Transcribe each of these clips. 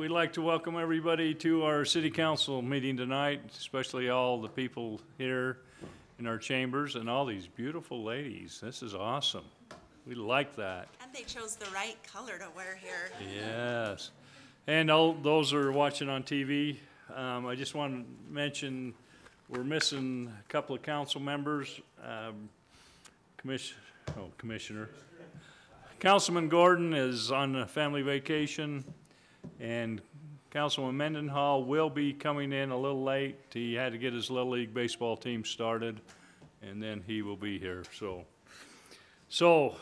we'd like to welcome everybody to our city council meeting tonight, especially all the people here in our chambers and all these beautiful ladies. This is awesome. We like that. And they chose the right color to wear here. Yes. And all those who are watching on TV, I just want to mention we're missing a couple of council members. Commissioner. Councilman Gordon is on a family vacation, and Councilman Mendenhall will be coming in a little late. He had to get his Little League baseball team started, and then he will be here. So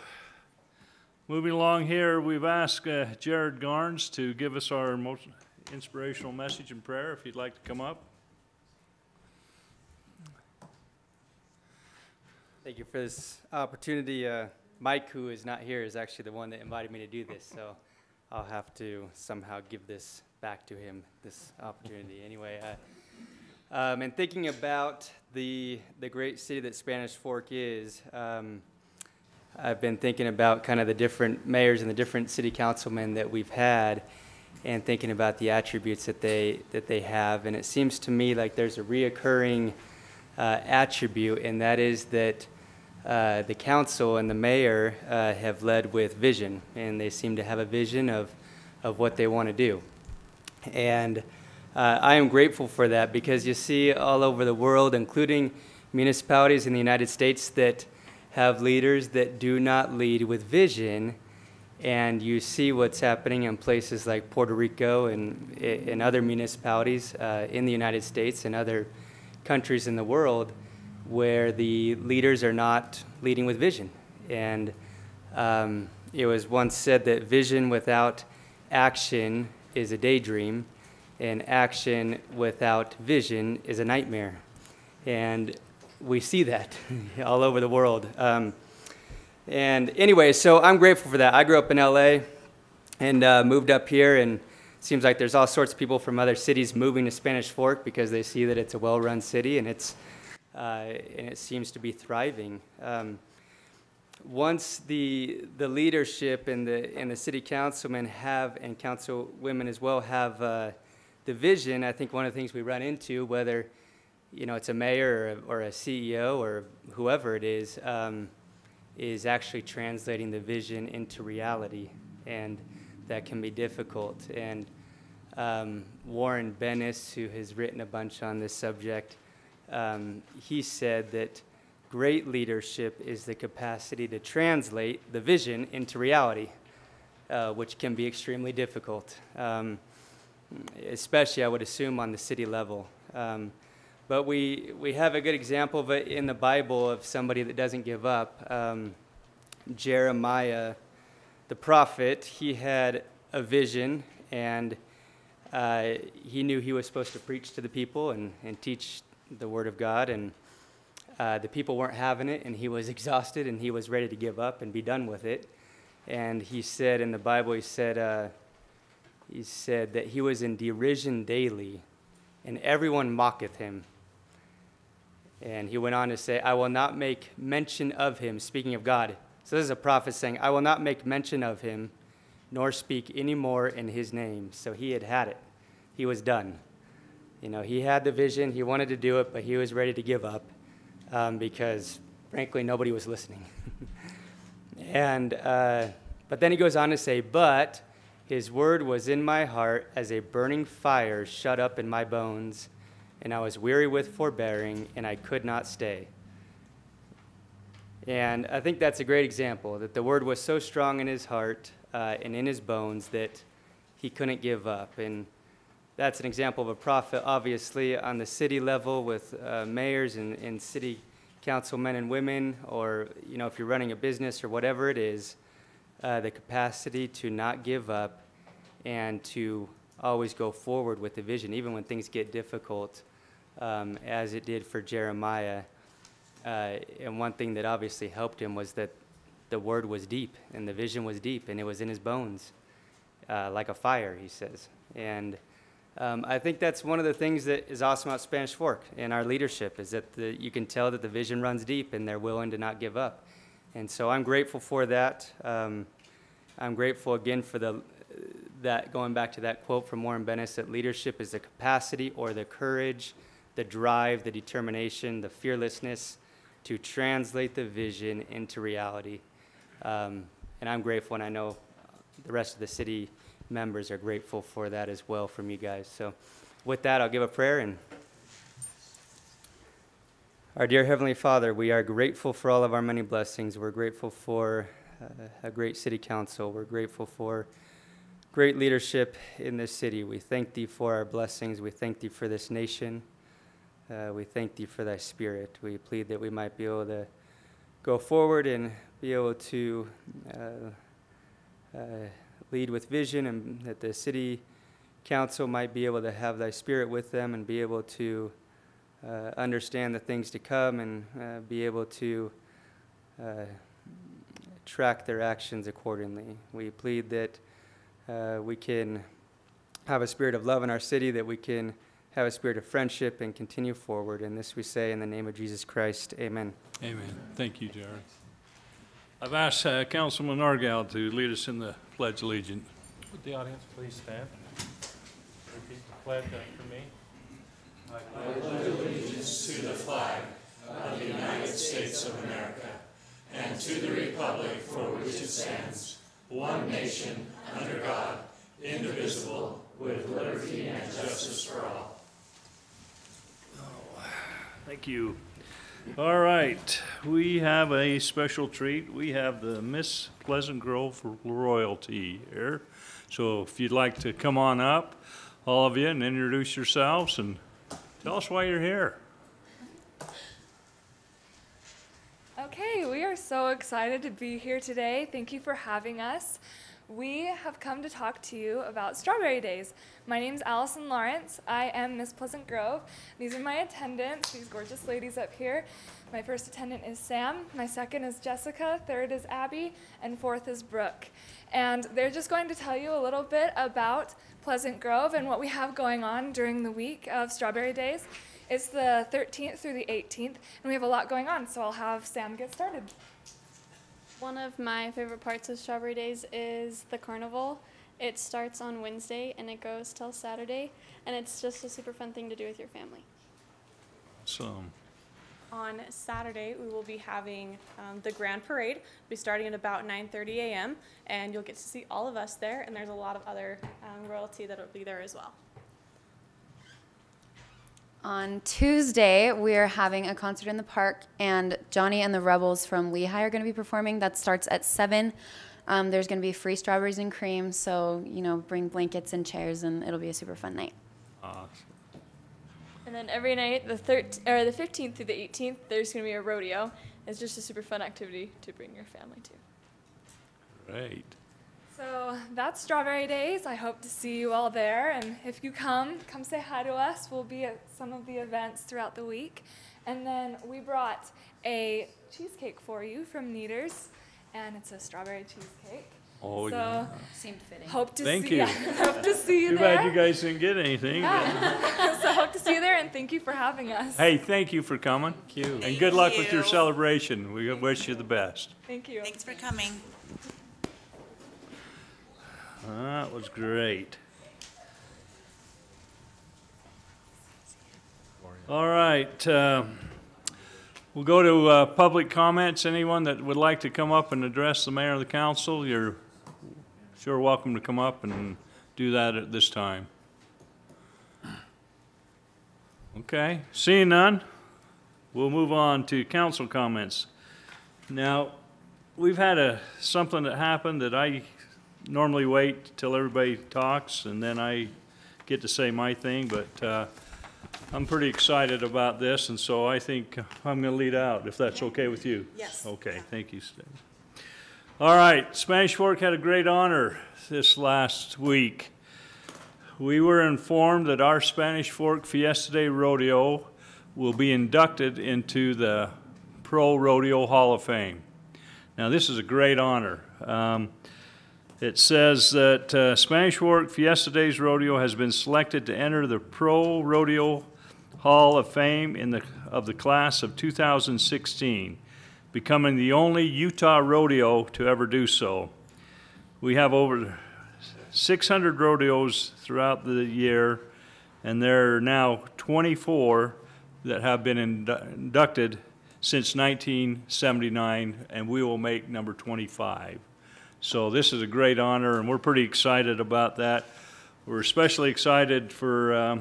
moving along here, we've asked Jared Garnes to give us our most inspirational message and prayer, if you'd like to come up. Thank you for this opportunity. Mike, who is not here, is actually the one that invited me to do this, so I'll have to somehow give this back to him, this opportunity. Anyway, and thinking about the great city that Spanish Fork is, I've been thinking about kind of the different mayors and the different city councilmen that we've had, and thinking about the attributes that they have. And it seems to me like there's a reoccurring attribute, and that is that the council and the mayor have led with vision, and they seem to have a vision of what they want to do. And I am grateful for that, because you see all over the world, including municipalities in the United States, that have leaders that do not lead with vision. And you see what's happening in places like Puerto Rico and in other municipalities in the United States and other countries in the world, where the leaders are not leading with vision. And it was once said that vision without action is a daydream, and action without vision is a nightmare. And we see that all over the world. And anyway, so I'm grateful for that. I grew up in LA and moved up here, and it seems like there's all sorts of people from other cities moving to Spanish Fork because they see that it's a well-run city, and it seems to be thriving. Once the leadership and the city councilmen have, and councilwomen as well, have the vision, I think one of the things we run into, whether it's a mayor or a CEO or whoever it is actually translating the vision into reality, and that can be difficult. And Warren Bennis, who has written a bunch on this subject, he said that great leadership is the capacity to translate the vision into reality, which can be extremely difficult, especially, I would assume, on the city level. But we have a good example of it in the Bible of somebody that doesn't give up. Jeremiah, the prophet, he had a vision, and he knew he was supposed to preach to the people and teach the word of God, and the people weren't having it, and he was exhausted, and he was ready to give up and be done with it. And he said in the Bible, he said that he was in derision daily, and everyone mocketh him. And he went on to say, I will not make mention of him, speaking of God. So this is a prophet saying, I will not make mention of him, nor speak any more in his name. So he had it. He was done. He had the vision, he wanted to do it, but he was ready to give up because, frankly, nobody was listening. But then he goes on to say, but his word was in my heart as a burning fire shut up in my bones, and I was weary with forbearing, and I could not stay. And I think that's a great example, that the word was so strong in his heart and in his bones that he couldn't give up. And that's an example of a prophet, obviously, on the city level with mayors and city councilmen and women, or if you're running a business or whatever it is, the capacity to not give up and to always go forward with the vision, even when things get difficult, as it did for Jeremiah. And one thing that obviously helped him was that the word was deep, and the vision was deep, and it was in his bones, like a fire, he says. And I think that's one of the things that is awesome about Spanish Fork and our leadership, is that you can tell that the vision runs deep, and they're willing to not give up. And so I'm grateful for that. I'm grateful again for the that, going back to that quote from Warren Bennis, that leadership is the capacity or the courage, the drive, the determination, the fearlessness to translate the vision into reality. And I'm grateful, and I know the rest of the city members are grateful for that as well from you guys. So with that, I'll give a prayer. And our dear Heavenly Father, we are grateful for all of our many blessings. We're grateful for a great city council. We're grateful for great leadership in this city. We thank Thee for our blessings. We thank Thee for this nation. We thank Thee for Thy Spirit. We plead that we might be able to go forward and be able to lead with vision, and that the city council might be able to have Thy Spirit with them and be able to understand the things to come, and be able to track their actions accordingly. We plead that we can have a spirit of love in our city, that we can have a spirit of friendship and continue forward. And this we say in the name of Jesus Christ. Amen. Amen. Thank you, Jared. I've asked Councilman Argyle to lead us in the Pledge of Allegiance. Would the audience please stand? Repeat the pledge after me. Thank you. All right, we have a special treat. We have the Miss Pleasant Grove royalty here. So if you'd like to come on up, all of you, and introduce yourselves and tell us why you're here. Okay, we are so excited to be here today. Thank you for having us. We have come to talk to you about Strawberry Days. My name's Allison Lawrence. I am Miss Pleasant Grove. These are my attendants, these gorgeous ladies up here. My first attendant is Sam, my second is Jessica, third is Abby, and fourth is Brooke. And they're just going to tell you a little bit about Pleasant Grove and what we have going on during the week of Strawberry Days. It's the 13th through the 18th, and we have a lot going on, so I'll have Sam get started. One of my favorite parts of Strawberry Days is the carnival. It starts on Wednesday and it goes till Saturday, and it's just a super fun thing to do with your family. So, On Saturday, we will be having the Grand Parade. We'll be starting at about 9:30 a.m., and you'll get to see all of us there, and there's a lot of other royalty that will be there as well. On Tuesday, we're having a concert in the park, and Johnny and the Rebels from Lehigh are going to be performing. That starts at 7. There's going to be free strawberries and cream, so, you know, bring blankets and chairs, and it'll be a super fun night. awesome. And then every night, the 15th through the 18th, there's going to be a rodeo. It's just a super fun activity to bring your family to. Great. So that's Strawberry Days. I hope to see you all there. And if you come say hi to us. We'll be at some of the events throughout the week. And then we brought a cheesecake for you from Neaters, and it's a strawberry cheesecake. Oh, so yeah. Seemed fitting. Hope to Thank see you. Yeah, hope to see you Too there. bad you guys didn't get anything. but- Yeah. So hope to see you there, and thank you for having us. Hey, thank you for coming. Thank you. And good luck with your you. celebration. We wish you the best. Thank you. Thanks for coming. That was great. All right. We'll go to public comments. Anyone that would like to come up and address the mayor of the council, you're sure welcome to come up and do that at this time. Okay, seeing none, we'll move on to council comments. Now, we've had something that happened that I normally wait till everybody talks and then I get to say my thing, but I'm pretty excited about this, and so I think I'm going to lead out, if that's okay with you. Yes. Okay, thank you, Steve. All right, Spanish Fork had a great honor this last week. We were informed that our Spanish Fork Fiesta Day Rodeo will be inducted into the Pro Rodeo Hall of Fame. Now, this is a great honor. It says that Spanish Fork Fiesta Days Rodeo has been selected to enter the Pro Rodeo Hall of Fame of the class of 2016, becoming the only Utah rodeo to ever do so. We have over 600 rodeos throughout the year, and there are now 24 that have been inducted since 1979, and we will make number 25. So this is a great honor, and we're pretty excited about that. We're especially excited for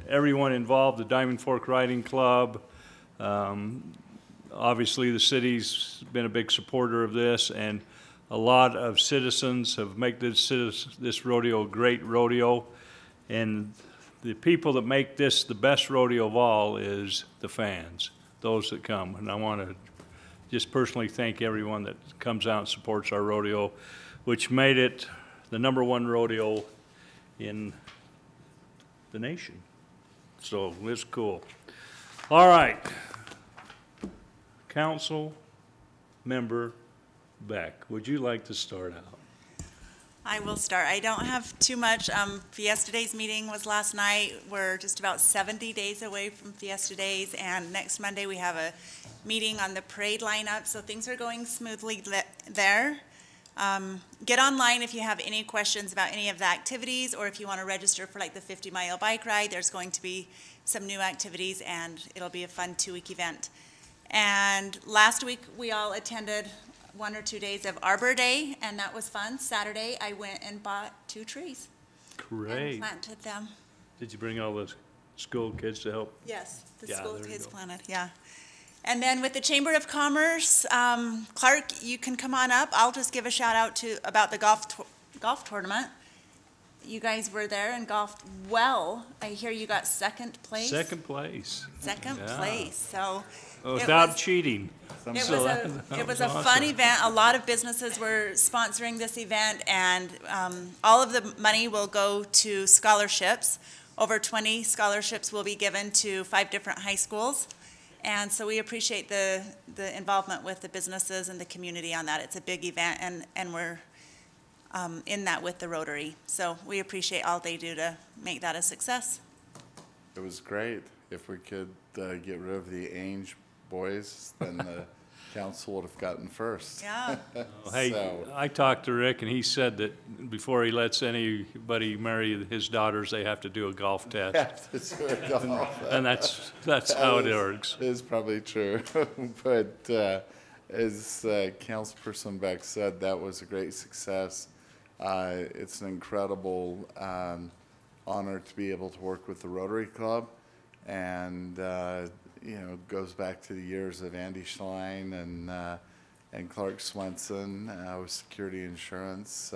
everyone involved, the Diamond Fork Riding Club. Obviously, the city's been a big supporter of this, and a lot of citizens have made this rodeo a great rodeo. And the people that make this the best rodeo of all is the fans, those that come. And I want to just personally thank everyone that comes out and supports our rodeo, which made it the #1 rodeo in the nation. So it's cool. All right. Council Member Beck, would you like to start out? I will start. I don't have too much. Fiesta Days meeting was last night. We're just about 70 days away from Fiesta Days, and next Monday we have a meeting on the parade lineup, so things are going smoothly there. Get online if you have any questions about any of the activities, or if you want to register for like the 50-mile bike ride. There's going to be some new activities, and it'll be a fun 2-week event. And last week we all attended 1 or 2 days of Arbor Day, and that was fun. Saturday I went and bought 2 trees Great. and planted them. Did you bring all the school kids to help? Yes, the Yeah, school there you kids go. planted, yeah. And then with the Chamber of Commerce, Clark, you can come on up. I'll just give a shout out about the golf tournament. You guys were there and golfed well. I hear you got second place. Second place. Second Yeah. place, so. it Without was- cheating. It was a fun awesome. event. A lot of businesses were sponsoring this event, and all of the money will go to scholarships. Over 20 scholarships will be given to 5 different high schools. And so we appreciate the involvement with the businesses and the community on that. It's a big event, and we're in that with the Rotary. So we appreciate all they do to make that a success. It was great. If we could get rid of the Ainge boys, then the council would have gotten first. Yeah. Hey, So- I talked to Rick, and he said that before he lets anybody marry his daughters, they have to do a golf test. That's right, golf. And that's how it works. Is probably true. But as Councilperson Beck said, that was a great success. It's an incredible honor to be able to work with the Rotary Club. And, goes back to the years of Andy Schlein and Clark Swenson with Security Insurance.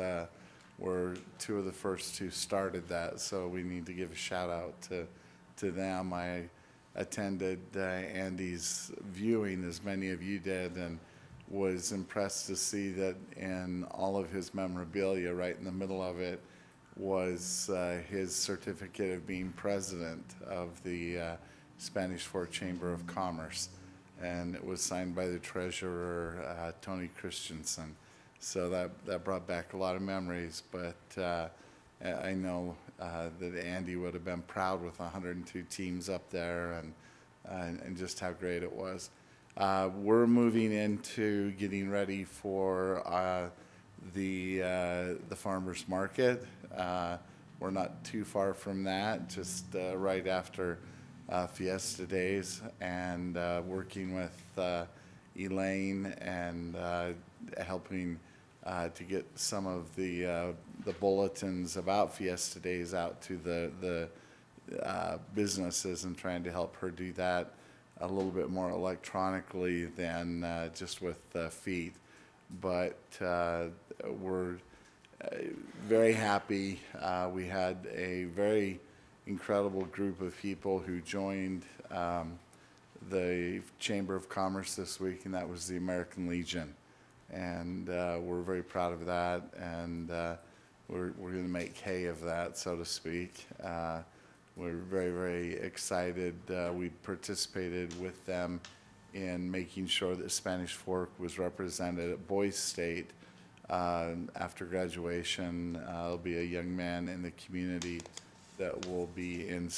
Were 2 of the first who started that, so we need to give a shout out to them. I attended Andy's viewing, as many of you did, and was impressed to see that in all of his memorabilia, right in the middle of it, was his certificate of being president of the Spanish Fork Chamber of Commerce. And it was signed by the treasurer, Tony Christensen. So that brought back a lot of memories, but I know that Andy would have been proud with 102 teams up there and just how great it was. We're moving into getting ready for the farmers market. We're not too far from that, just right after Fiesta Days, and working with Elaine and helping to get some of the bulletins about Fiesta Days out to the businesses, and trying to help her do that a little bit more electronically than just with feet. But we're very happy. We had a very incredible group of people who joined the Chamber of Commerce this week, and that was the American Legion. And we're very proud of that, and we're going to make hay of that, so to speak. We're very, very excited. We participated with them in making sure that Spanish Fork was represented at Boys State. After graduation, there'll be a young man in the community that will be in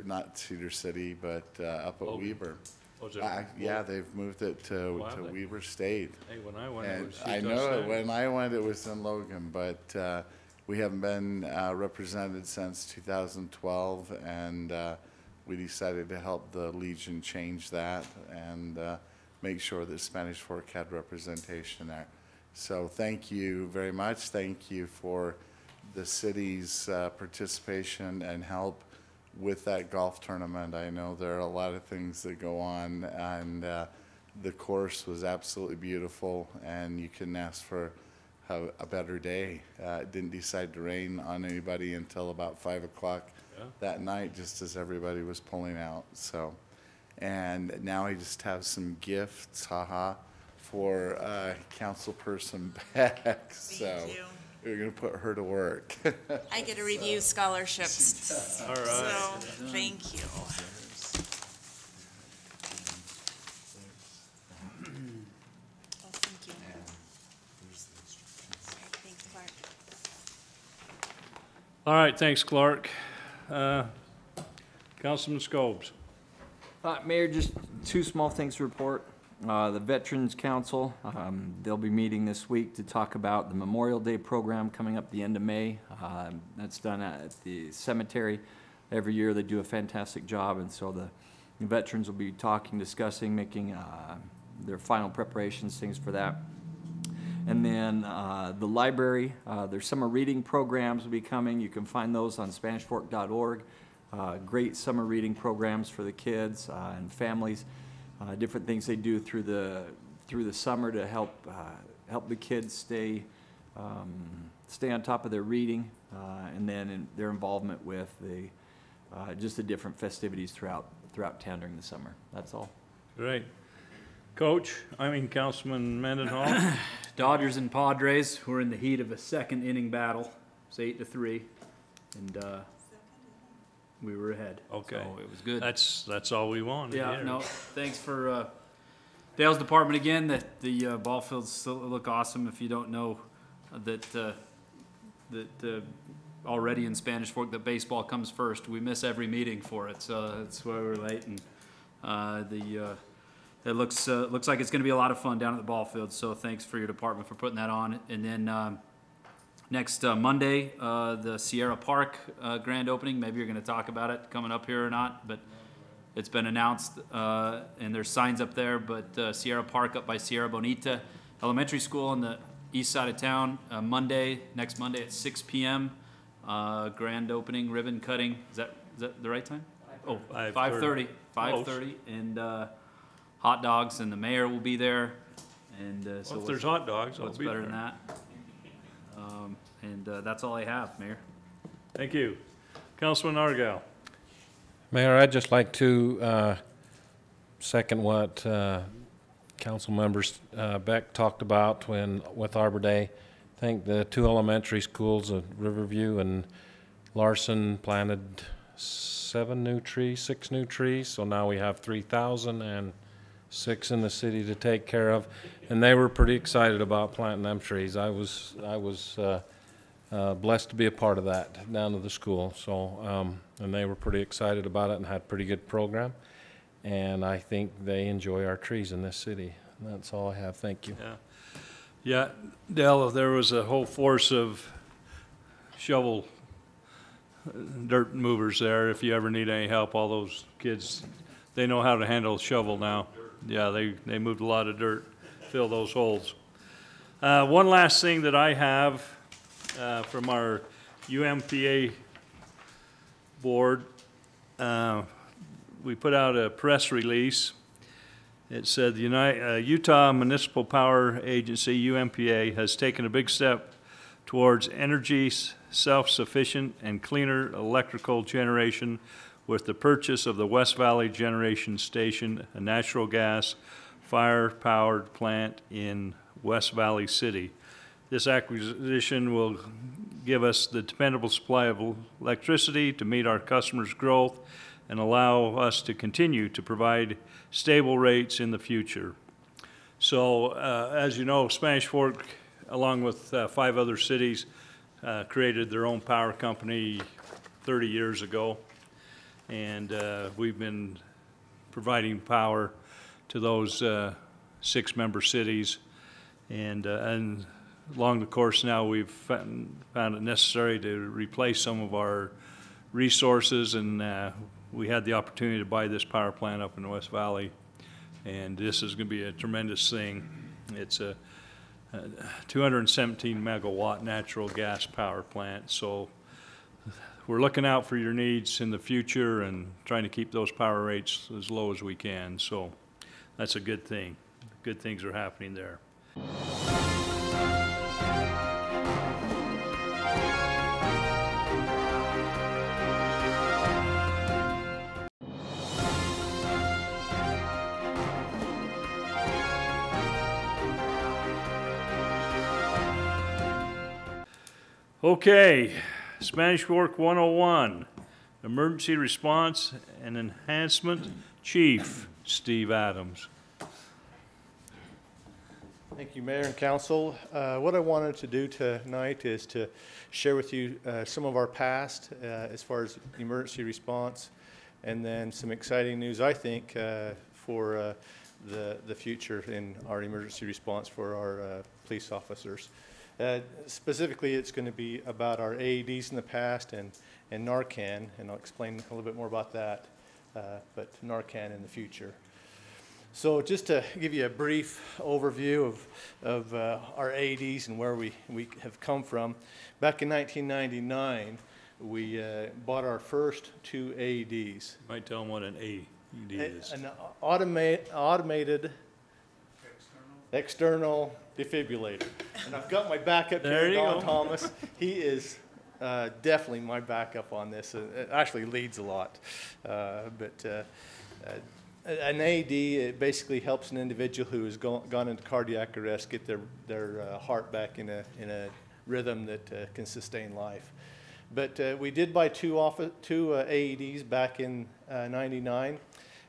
not Cedar City, but up at Logan. Weber. Was it- Yeah, they've moved it to Wow, they- Weber State. Hey, when I went, it And was I just know there. it, when I went, it was in Logan, but we haven't been represented since 2012, and we decided to help the Legion change that and make sure that Spanish Fork had representation there. So thank you very much. Thank you for the city's participation and help with that golf tournament. I know there are a lot of things that go on, and the course was absolutely beautiful, and you couldn't ask for a better day. It didn't decide to rain on anybody until about 5 o'clock that night, just as everybody was pulling out. So, and now I just have some gifts, for Councilperson Beck. So Thank you. we're gonna put her to work. I get to review scholarships. All right. So, thank you. Oh, thank you. Thanks, Clark. All right, thanks, Clark. Councilman Scobes. Mayor, just two small things to report. The Veterans Council, they'll be meeting this week to talk about the Memorial Day program coming up the end of May. That's done at the cemetery. Every year they do a fantastic job, and so the veterans will be talking, discussing, making their final preparations, things for that. And then the library, their summer reading programs will be coming. You can find those on SpanishFork.org. Great summer reading programs for the kids and families. Different things they do through the summer to help the kids stay on top of their reading, and then in their involvement with just the different festivities throughout town during the summer. That's all. Great. Councilman Mendenhall. Dodgers and Padres who are in the heat of a second inning battle. It's 8-3, and we were ahead. Okay. So it was good. That's all we wanted. Yeah, no, thanks for Dale's department again. The ball fields still look awesome. If you don't know that already in Spanish Fork that baseball comes first, we miss every meeting for it, so that's why we're late. And it looks like it's going to be a lot of fun down at the ball field. So thanks for your department for putting that on. And then next Monday, the Sierra Park grand opening. Maybe you're going to talk about it coming up here or not, but it's been announced, and there's signs up there. But Sierra Park up by Sierra Bonita Elementary School on the east side of town, next Monday at 6 p.m. Grand opening, ribbon cutting. Is that the right time? Oh, 5:30. 5:30, and hot dogs, and the mayor will be there. And so if there's hot dogs, I'll what's be better there. than that? And that's all I have, Mayor. Thank you. Councilman Argyle. Mayor, I'd just like to second what council members Beck talked about with Arbor Day. I think the two elementary schools of Riverview and Larson planted 6 new trees, so now we have 3,006 in the city to take care of, and they were pretty excited about planting them trees. I was blessed to be a part of that down to the school, so and they were pretty excited about it and had a pretty good program, and I think they enjoy our trees in this city. And that's all I have. Thank you. Yeah, Dell, there was a whole force of dirt movers there. If you ever need any help, all those kids, they know how to handle a shovel now. Yeah, they moved a lot of dirt, fill those holes. One last thing that I have from our UMPA board, we put out a press release. It said the Utah Municipal Power Agency, UMPA, has taken a big step towards energy self-sufficient and cleaner electrical generation with the purchase of the West Valley Generation Station, a natural gas fire-powered plant in West Valley City. This acquisition will give us the dependable supply of electricity to meet our customers' growth and allow us to continue to provide stable rates in the future. So, as you know, Spanish Fork, along with 5 other cities, created their own power company 30 years ago. And we've been providing power to those 6 member cities. And along the course now, we've found it necessary to replace some of our resources, and we had the opportunity to buy this power plant up in the West Valley, and this is going to be a tremendous thing. It's a 217 megawatt natural gas power plant, so we're looking out for your needs in the future and trying to keep those power rates as low as we can, so that's a good thing. Good things are happening there. Okay, Spanish Fork 101, Emergency Response and Enhancement Chief Steve Adams. Thank you, Mayor and Council. What I wanted to do tonight is to share with you some of our past as far as emergency response, and then some exciting news, I think, for the future in our emergency response for our police officers. Specifically, it's going to be about our AEDs in the past and Narcan, and I'll explain a little bit more about that, but Narcan in the future. So just to give you a brief overview of our AEDs and where we have come from, back in 1999, we bought our first 2 AEDs. You might tell them what an AED is. An automated external defibrillator. And I've got my backup here, Don Thomas. He is definitely my backup on this. It actually leads a lot. An AED, it basically helps an individual who has gone into cardiac arrest get their heart back in a rhythm that can sustain life. But we did buy two AEDs back in '99,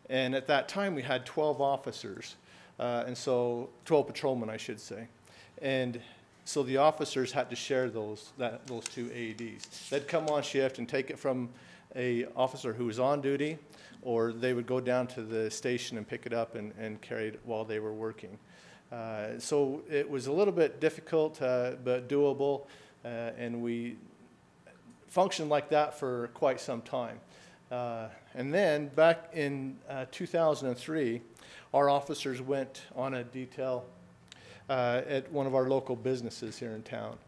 and at that time we had 12 officers, and so 12 patrolmen, I should say, and so the officers had to share those 2 AEDs. They'd come on shift and take it from a officer who was on duty, or they would go down to the station and pick it up and carry it while they were working. So it was a little bit difficult, but doable, and we functioned like that for quite some time. And then back in 2003, our officers went on a detail at one of our local businesses here in town.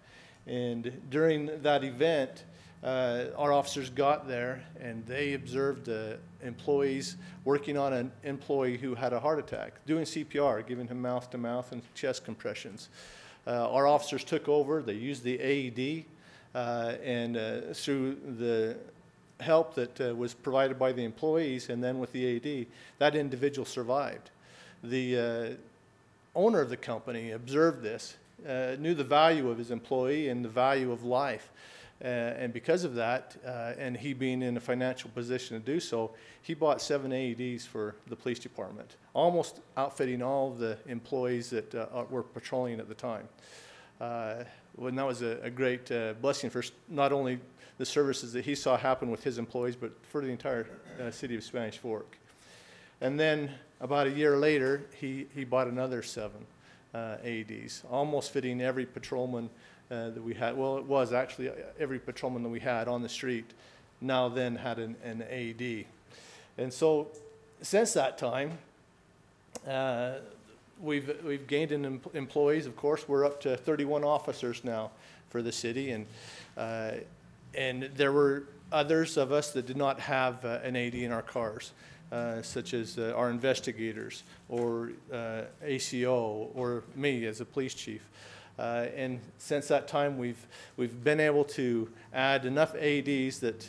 And during that event, our officers got there and they observed employees working on an employee who had a heart attack, doing CPR, giving him mouth-to-mouth and chest compressions. Our officers took over, they used the AED, and through the help that was provided by the employees and then with the AED, that individual survived. The owner of the company observed this, knew the value of his employee and the value of life. And because of that, and he being in a financial position to do so, he bought 7 AEDs for the police department, almost outfitting all of the employees that were patrolling at the time. And that was a great blessing for not only the services that he saw happen with his employees, but for the entire city of Spanish Fork. And then about a year later, he bought another 7 AEDs, almost fitting every patrolman that we had. Well, it was actually every patrolman that we had on the street now then had an AED. And so since that time, we've gained in employees. Of course, we're up to 31 officers now for the city, and there were others of us that did not have an AED in our cars, such as our investigators or ACO or me as a police chief. And since that time, we've been able to add enough AEDs that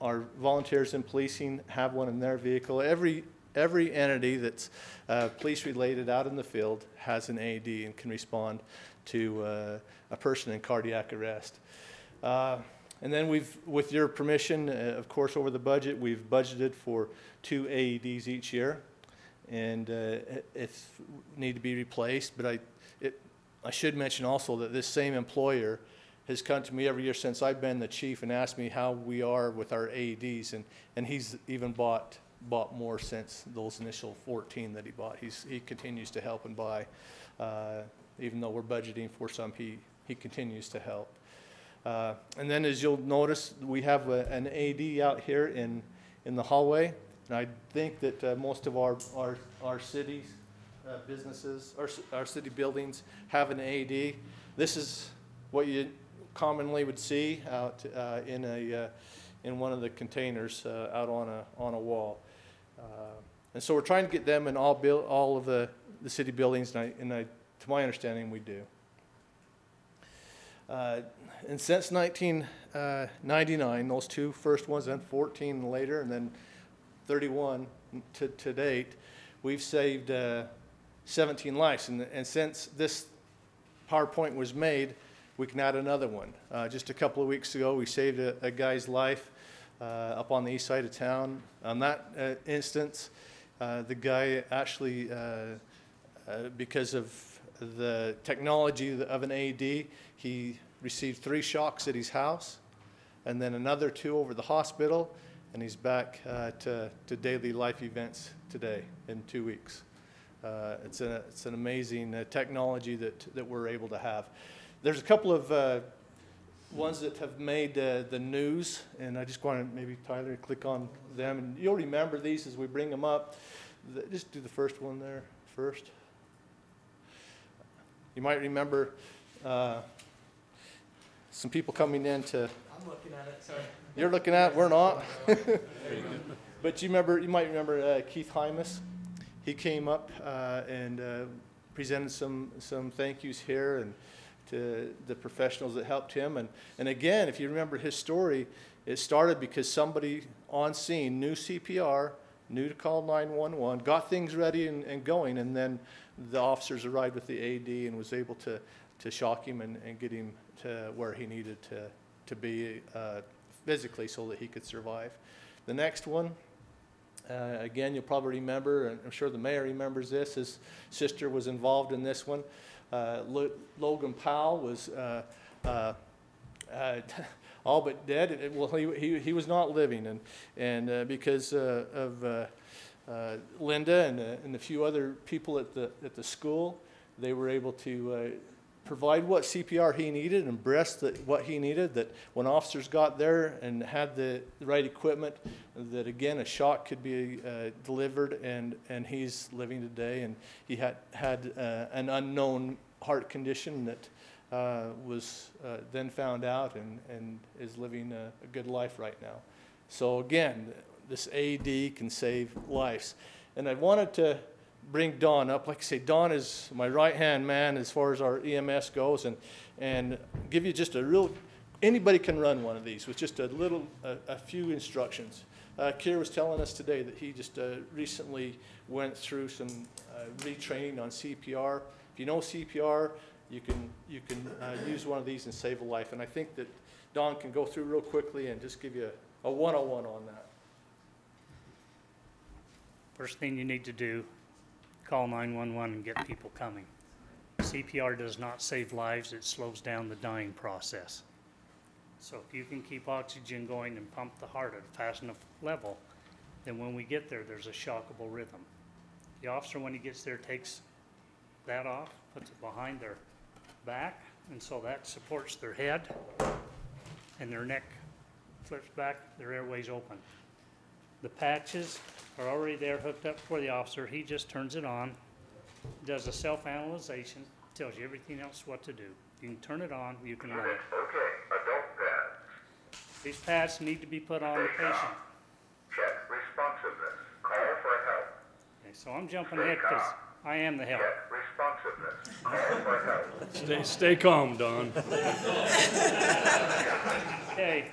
our volunteers in policing have one in their vehicle. Every entity that's police related out in the field has an AED and can respond to a person in cardiac arrest. And then with your permission, of course, over the budget, we've budgeted for 2 AEDs each year, and if need to be replaced. But I should mention also that this same employer has come to me every year since I've been the chief and asked me how we are with our AEDs, and he's even bought more since those initial 14 that he bought. He continues to help and buy, even though we're budgeting for some, he he continues to help. And then as you'll notice, we have an AD out here in the hallway. And I think that most of our cities, businesses, our city buildings have an AD. This is what you commonly would see out in one of the containers out on a wall. And so we're trying to get them in all of the city buildings, and to my understanding, we do. And since 1999, those two first ones, then 14 later, and then 31 to date, we've saved 17 lives. And since this PowerPoint was made, we can add another one. Just a couple of weeks ago, we saved a guy's life up on the east side of town. On that instance, the guy actually, because of the technology of an AD, he received 3 shocks at his house, and then another 2 over the hospital, and he's back to daily life events today in 2 weeks. It's an amazing technology that we're able to have. There's a couple of ones that have made the news, and I just want to maybe, Tyler, click on them. And you'll remember these as we bring them up. Just do the first one there first. You might remember some people coming in to... I'm looking at it, sorry. You're looking at it, we're not. But you might remember Keith Hymas. He came up and presented some thank yous here and to the professionals that helped him. And again, if you remember his story, it started because somebody on scene knew CPR, knew to call 911, got things ready and going, and then the officers arrived with the AD and was able to shock him and get him to where he needed to be physically so that he could survive. The next one, again, you'll probably remember, and I'm sure the mayor remembers this, his sister was involved in this one. Logan Powell was all but dead. Well, he was not living, and because of Linda and a few other people at the school, they were able to provide what CPR he needed and breast what he needed, that when officers got there and had the right equipment, that again a shock could be delivered, and he's living today. And he had an unknown heart condition that was then found out and is living a good life right now. So again, this AD can save lives. And I wanted to bring Don up. Like I say, Don is my right-hand man as far as our EMS goes, and give you just a real, anybody can run one of these with just a few instructions. Kier was telling us today that he just recently went through some retraining on CPR. If you know CPR, you can use one of these and save a life. And I think that Don can go through real quickly and just give you a 101 on that. First thing you need to do, call 911 and get people coming. CPR does not save lives, it slows down the dying process. So if you can keep oxygen going and pump the heart at a fast enough level, then when we get there, there's a shockable rhythm. The officer, when he gets there, takes that off, puts it behind their back, and so that supports their head, and their neck flips back, their airway's open. The patches are already there hooked up for the officer. He just turns it on, does a self-analyzation, tells you everything else what to do. You can turn it on, you can run it. Okay, adult pads. These pads need to be put on the patient. Check responsiveness. Call for help. Okay, so I'm jumping ahead because I am the help. Check responsiveness. Call for help. Stay calm, Don. Okay,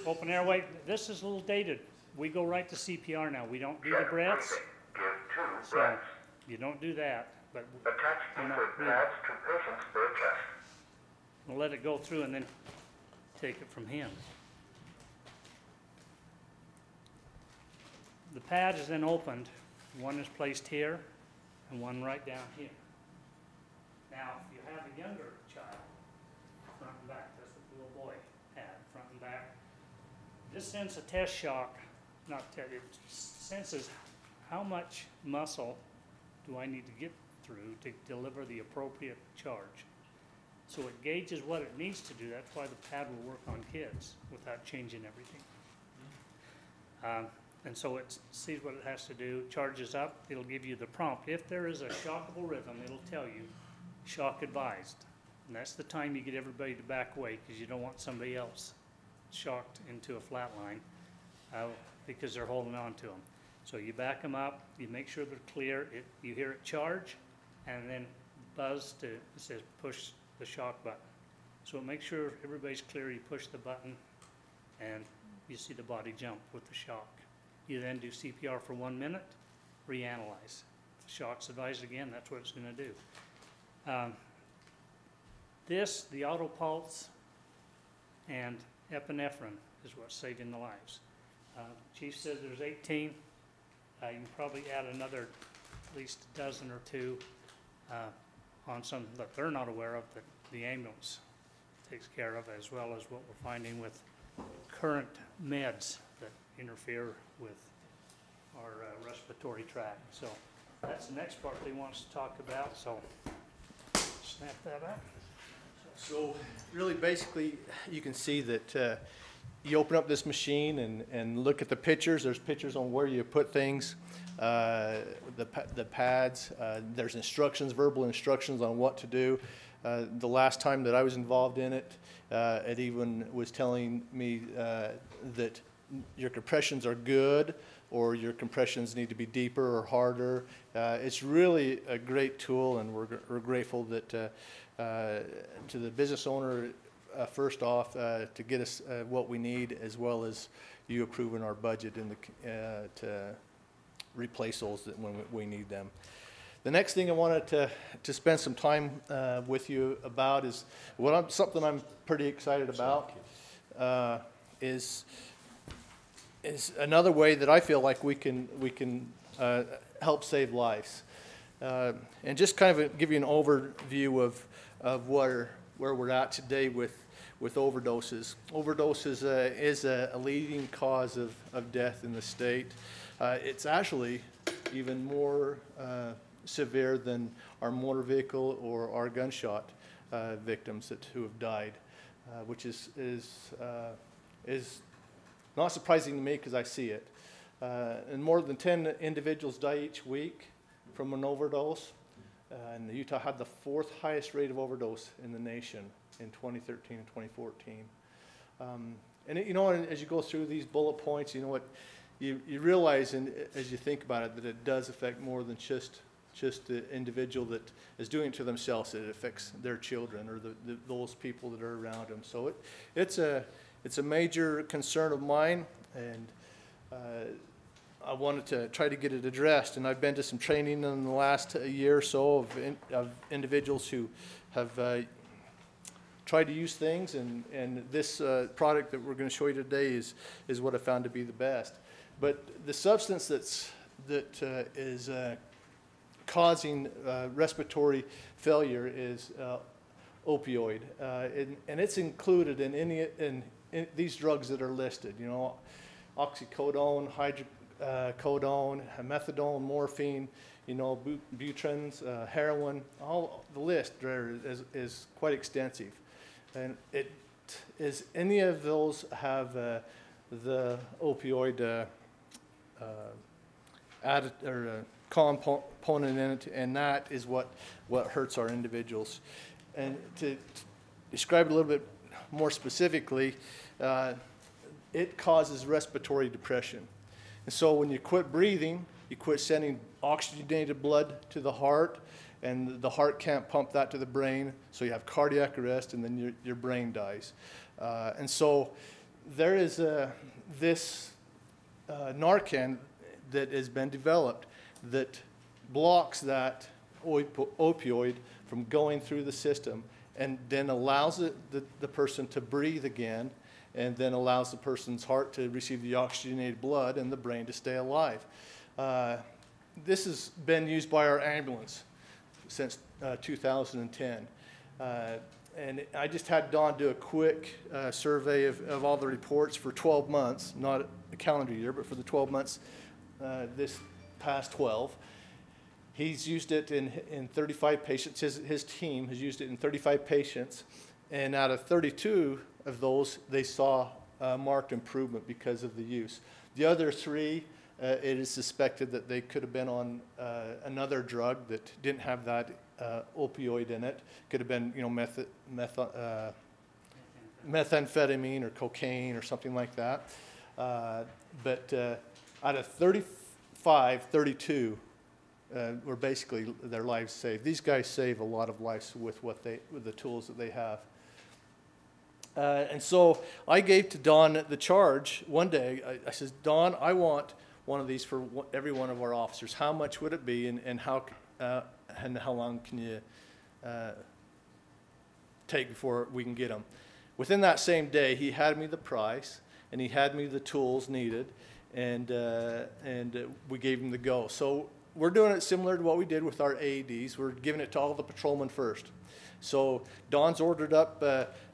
open airway. This is a little dated. We go right to CPR now. We don't do the breaths. Give 2 So breaths. you don't do that, but Attach different pads to patient's bare chest. we'll let it go through and then take it from him. The pad is then opened. One is placed here and one right down here. Now, if you have a younger child, front and back, that's what the little boy had, front and back. This sends a test shock, it senses how much muscle do I need to get through to deliver the appropriate charge. So it gauges what it needs to do. That's why the pad will work on kids without changing everything. And so it sees what it has to do, charges up, it'll give you the prompt. If there is a shockable rhythm, it'll tell you, shock advised. And that's the time you get everybody to back away, because you don't want somebody else shocked into a flat line because they're holding on to them. So you back them up, you make sure they're clear, you hear it charge, and then buzz it says push the shock button. So make sure everybody's clear, you push the button, and you see the body jump with the shock. You then do CPR for 1 minute, reanalyze. The shock's advised again, that's what it's gonna do. The auto pulse and epinephrine is what's saving the lives. Chief said there's 18. You can probably add another at least a dozen or two on some that they're not aware of that the ambulance takes care of, as well as what we're finding with current meds that interfere with our respiratory tract. So that's the next part they want us to talk about, so snap that up. So really, basically, you can see that you open up this machine and look at the pictures. There's pictures on where you put things, the pads. There's instructions, verbal instructions on what to do. The last time that I was involved in it, it even was telling me that your compressions are good, or your compressions need to be deeper or harder. It's really a great tool, and we're grateful that to the business owner, first off, to get us what we need, as well as you approving our budget in to replace those when we need them. The next thing I wanted to spend some time with you about is something I'm pretty excited about. Is another way that I feel like we can help save lives, and just kind of give you an overview of where we're at today with overdoses. Overdoses is a leading cause of death in the state. It's actually even more severe than our motor vehicle or our gunshot victims who have died, which is not surprising to me because I see it. And more than 10 individuals die each week from an overdose. And Utah had the 4th highest rate of overdose in the nation in 2013 and 2014. And as you go through these bullet points, you realize, and as you think about it, that it does affect more than just the individual that is doing it to themselves. It affects their children or those people that are around them. So it's a major concern of mine, and I wanted to try to get it addressed. And I've been to some training in the last year or so of individuals who have tried to use things, and this product that we're going to show you today is what I found to be the best. But the substance that is causing respiratory failure is opioid, and it's included in these drugs that are listed. Oxycodone, hydrocodone, methadone, morphine, Butrans, heroin. All the list there is quite extensive, and is any of those have the opioid added or component in it, and that is what hurts our individuals. And to describe it a little bit more specifically, it causes respiratory depression. And so when you quit breathing, you quit sending oxygenated blood to the heart, and the heart can't pump that to the brain, so you have cardiac arrest, and then your brain dies. And so there is this Narcan that has been developed that blocks that opioid from going through the system, and then allows the person to breathe again, and then allows the person's heart to receive the oxygenated blood and the brain to stay alive. This has been used by our ambulance since 2010. And I just had Don do a quick survey of all the reports for 12 months, not a calendar year, but for the 12 months this past 12. He's used it in 35 patients. His team has used it in 35 patients, and out of 32 of those, they saw marked improvement because of the use. The other 3, it is suspected that they could have been on another drug that didn't have that opioid in it. Could have been, methamphetamine or cocaine or something like that. But out of 35, 32 were basically their lives saved. These guys save a lot of lives with the tools that they have. And so I gave to Don the charge one day. I said, Don, I want one of these for every one of our officers. How much would it be, and how long can you take before we can get them? Within that same day, he had me the price, and he had me the tools needed, and we gave him the go. So we're doing it similar to what we did with our AEDs. We're giving it to all the patrolmen first. So Don's ordered up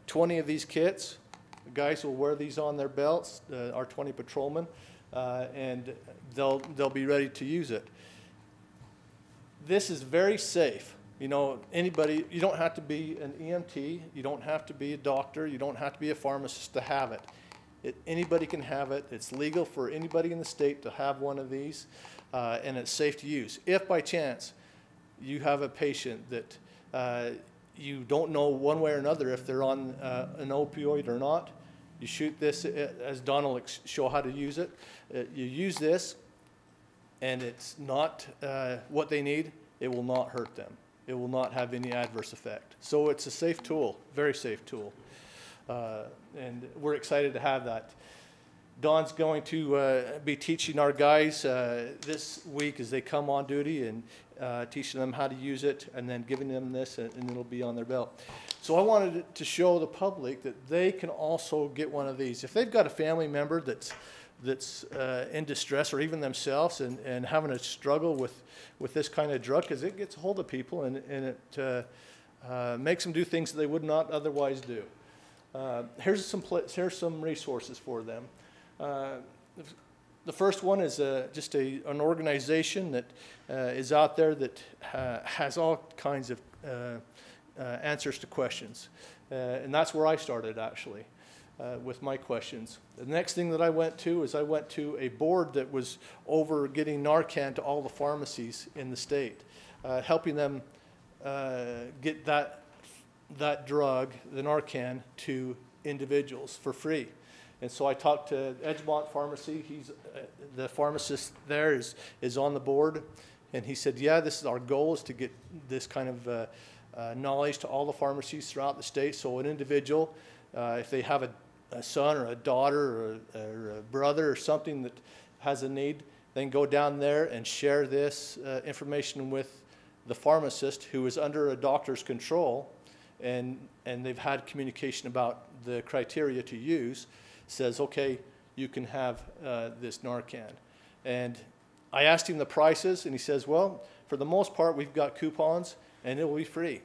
20 of these kits. The guys will wear these on their belts, our 20 patrolmen, and they'll be ready to use it. This is very safe. You know, anybody, you don't have to be an EMT, you don't have to be a doctor, you don't have to be a pharmacist to have it. Anybody can have it. It's legal for anybody in the state to have one of these, and it's safe to use. If by chance you have a patient that you don't know one way or another if they're on an opioid or not, you shoot this, as Don will show how to use it. You use this, and it's not what they need, it will not hurt them. It will not have any adverse effect. So it's a safe tool, very safe tool. And we're excited to have that. Don's going to be teaching our guys this week as they come on duty, and teaching them how to use it, and then giving them this, and it'll be on their belt. So I wanted to show the public that they can also get one of these. If they've got a family member that's in distress, or even themselves, and having a struggle with this kind of drug, because it gets a hold of people, and it makes them do things that they would not otherwise do. Here's some resources for them. The first one is just an organization that is out there that has all kinds of answers to questions. And that's where I started, actually, with my questions. The next thing that I went to is I went to a board that was over getting Narcan to all the pharmacies in the state, helping them get that drug, the Narcan, to individuals for free. And so I talked to Edgemont Pharmacy. He's the pharmacist there is on the board, and he said, yeah, this is our goal, is to get this kind of knowledge to all the pharmacies throughout the state. So an individual, if they have a son or a daughter or a brother or something that has a need, then go down there and share this information with the pharmacist, who is under a doctor's control, and they've had communication about the criteria to use. Says, okay, you can have this Narcan. And I asked him the prices, and he says, well, for the most part, we've got coupons, and it will be free.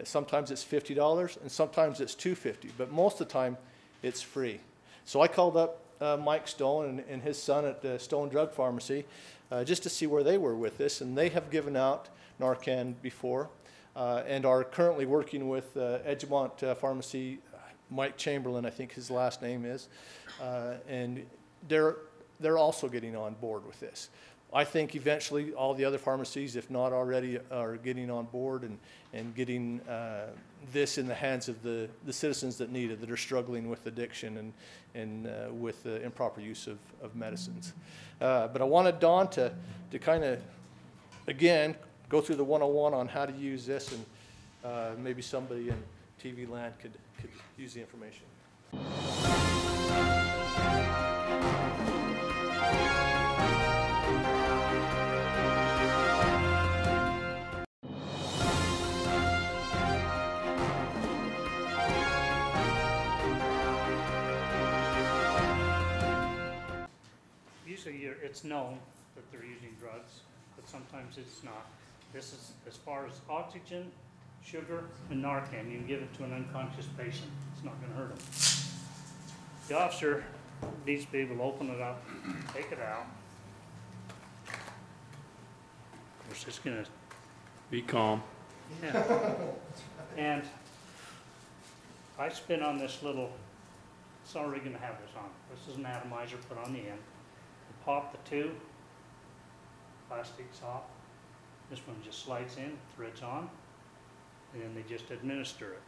Sometimes it's $50, and sometimes it's $250, but most of the time, it's free. So I called up Mike Stone and his son at the Stone Drug Pharmacy just to see where they were with this, and they have given out Narcan before, and are currently working with Edgemont Pharmacy. Mike Chamberlain, I think his last name is, and they're also getting on board with this. I think eventually all the other pharmacies, if not already, are getting on board and getting this in the hands of the citizens that need it, that are struggling with addiction and with the improper use of medicines. But I wanted Don to kind of, again, go through the 101 on how to use this, and maybe somebody in TV land could use the information. Usually it's known that they're using drugs, but sometimes it's not. This is as far as oxygen, sugar, and Narcan. You can give it to an unconscious patient. It's not going to hurt them. The officer needs to be able to open it up, take it out, We're just gonna, Be calm. yeah. And I spin on this little, it's already gonna have this on. This is an atomizer put on the end. Pop the two plastics off. This one just slides in, threads on, and then they just administer it.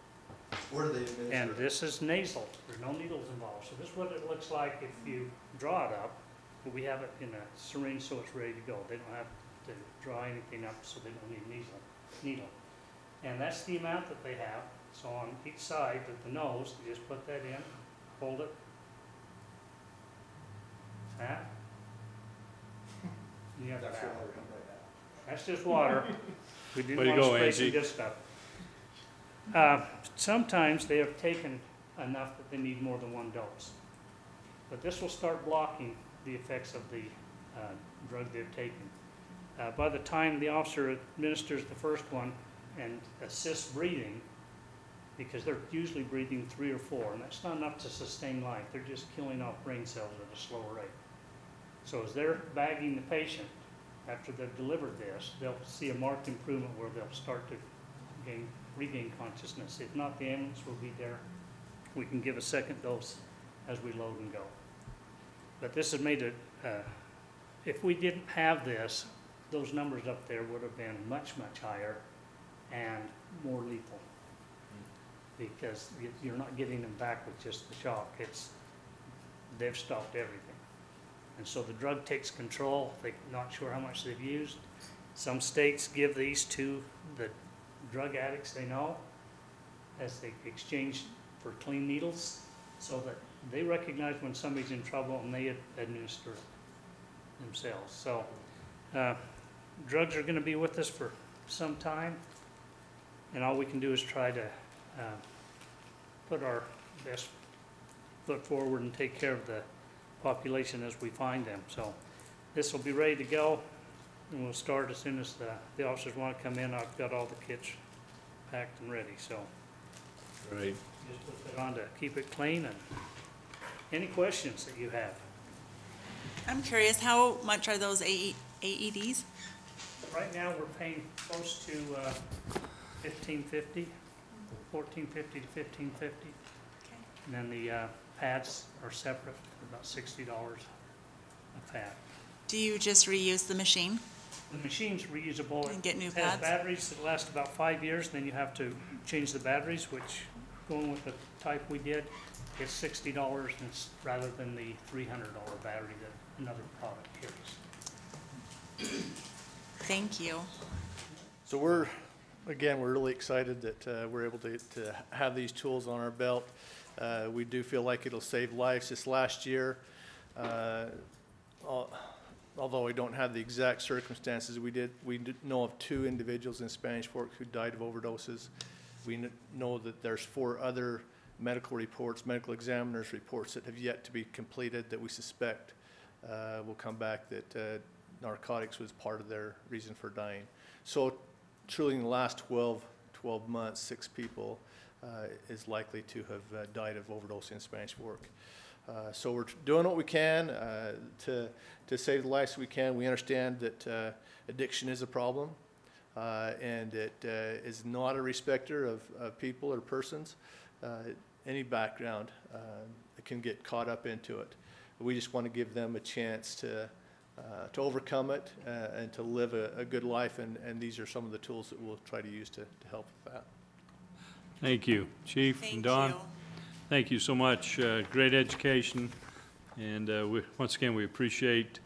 Where do they administer And it? this is nasal, there's no needles involved. So this is what it looks like if you draw it up, but we have it in a syringe so it's ready to go. They don't have to draw anything up, so they don't need needle. And that's the amount that they have. So on each side of the nose, you just put that in, hold it. That. You have that. That's just water. We didn't Way to want to go, spray some Angie. good stuff. Sometimes they have taken enough that they need more than one dose. But this will start blocking the effects of the drug they've taken. By the time the officer administers the first one and assists breathing, because they're usually breathing 3 or 4, and that's not enough to sustain life. They're just killing off brain cells at a slower rate. So as they're bagging the patient, after they've delivered this, they'll see a marked improvement where they'll start to regain consciousness. If not, the ambulance will be there. We can give a second dose as we load and go. But this has made it, if we didn't have this, those numbers up there would have been much, much higher and more lethal. Because you're not getting them back with just the shock. They've stopped everything. And so the drug takes control. They're not sure how much they've used. Some states give these to the drug addicts they know as they exchange for clean needles so that they recognize when somebody's in trouble and they administer it themselves. So drugs are going to be with us for some time, and all we can do is try to put our best foot forward and take care of the population as we find them. So this will be ready to go, and we'll start as soon as the officers want to come in. I've got all the kits packed and ready, so Great. just put that on to keep it clean. And any questions that you have? I'm curious, how much are those AEDs? Right now, we're paying close to $15.50, $14.50 to $15.50. And then the pads are separate, for about $60 a pad. Do you just reuse the machine? The machine's reusable. And get new It has pads? batteries that last about 5 years, then you have to change the batteries, which, going with the type we did, it's $60 rather than the $300 battery that another product carries. Thank you. So we're really excited that we're able to have these tools on our belt. We do feel like it'll save lives. This last year, although we don't have the exact circumstances, we know of 2 individuals in Spanish Fork who died of overdoses. We know that there's 4 other medical reports, medical examiners' reports that have yet to be completed that we suspect will come back that narcotics was part of their reason for dying. So truly in the last 12 months, 6 people is likely to have died of overdose in Spanish Fork. So we're doing what we can to save the lives we can. We understand that addiction is a problem and it is not a respecter of people or persons. Any background can get caught up into it. We just want to give them a chance to overcome it and to live a good life, and these are some of the tools that we'll try to use to help with that. Thank you, Chief and Don. Thank you so much. Great education, and once again, we appreciate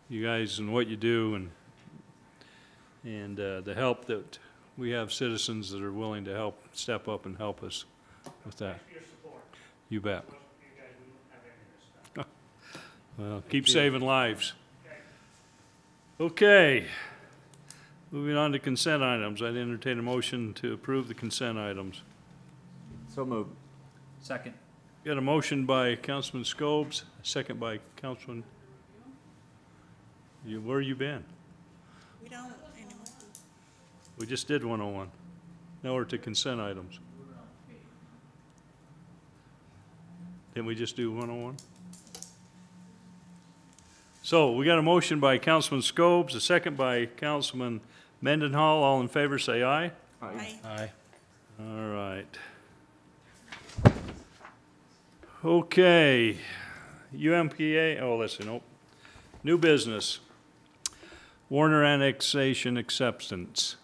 you guys and what you do, and the help that we have citizens that are willing to step up and help us with that. You bet. Well, keep saving lives. Okay. Moving on to consent items. I'd entertain a motion to approve the consent items. So moved. Second. Got a motion by Councilman Scobes, a second by Councilman. Where you been? We don't anymore. We just did 101. Now we're to consent items. Didn't we just do 101? So we got a motion by Councilman Scobes, a second by Councilman Mendenhall. All in favor, say aye. Aye. Aye. All right. Okay, UMPA, oh, let's see, nope. New business. Warner annexation acceptance.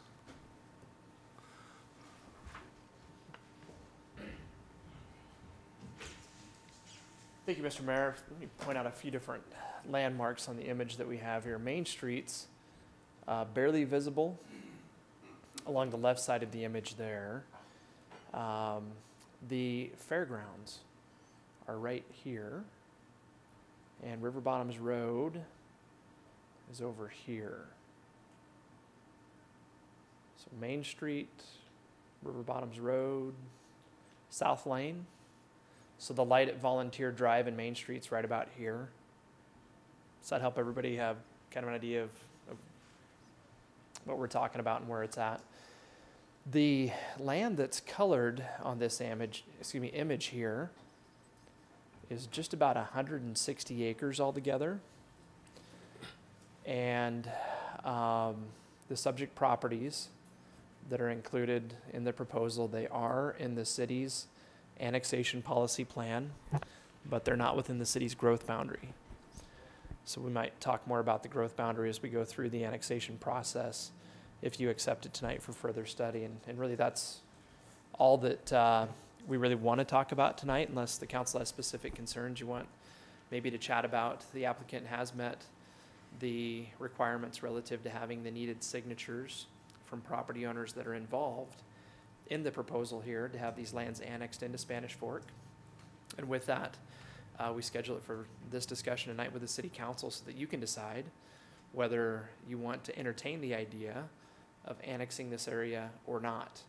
Thank you, Mr. Mayor. Let me point out a few different landmarks on the image that we have here. Main Street's barely visible along the left side of the image there. The fairgrounds are right here, and River Bottoms Road is over here. So Main Street, River Bottoms Road, South Lane. So the light at Volunteer Drive and Main Street's right about here. Does that help everybody have kind of an idea of what we're talking about and where it's at? The land that's colored on this image here is just about 160 acres altogether. And the subject properties that are included in the proposal, they are in the city's annexation policy plan, but they're not within the city's growth boundary. So we might talk more about the growth boundary as we go through the annexation process if you accept it tonight for further study. And really that's all that we really want to talk about tonight, unless the council has specific concerns you want maybe to chat about. The applicant has met the requirements relative to having the needed signatures from property owners that are involved in the proposal here to have these lands annexed into Spanish Fork. And with that, we schedule it for this discussion tonight with the city council so that you can decide whether you want to entertain the idea of annexing this area or not.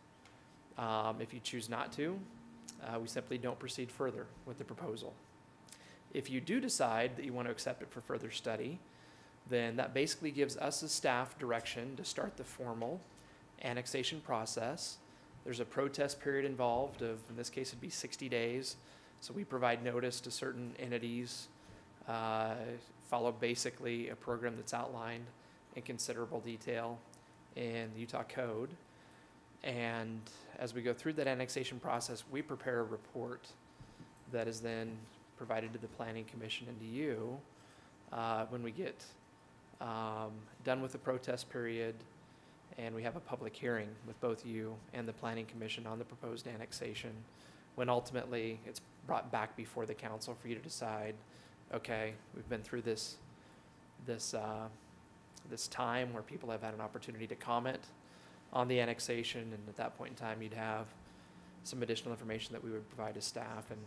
If you choose not to, we simply don't proceed further with the proposal. If you do decide that you want to accept it for further study, then that basically gives us as staff direction to start the formal annexation process. There's a protest period involved of, in this case, it'd be 60 days. So we provide notice to certain entities, follow basically a program that's outlined in considerable detail in the Utah Code. And as we go through that annexation process, we prepare a report that is then provided to the Planning Commission and to you when we get done with the protest period and we have a public hearing with both you and the Planning Commission on the proposed annexation, when ultimately it's brought back before the council for you to decide, okay, we've been through this time where people have had an opportunity to comment on the annexation, and at that point in time you'd have some additional information that we would provide to staff, and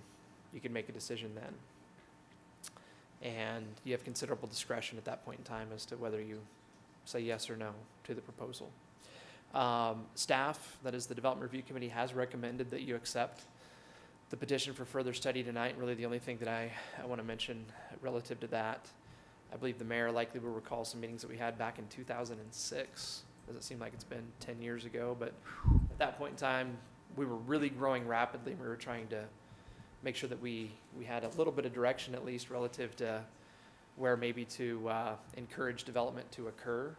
you can make a decision then. And you have considerable discretion at that point in time as to whether you say yes or no to the proposal. Staff, that is the Development Review Committee, has recommended that you accept the petition for further study tonight. Really the only thing that I want to mention relative to that, I believe the mayor likely will recall some meetings that we had back in 2006. Doesn't seem like it's been 10 years ago, but at that point in time, we were really growing rapidly. We were trying to make sure that we had a little bit of direction, at least relative to where maybe to encourage development to occur,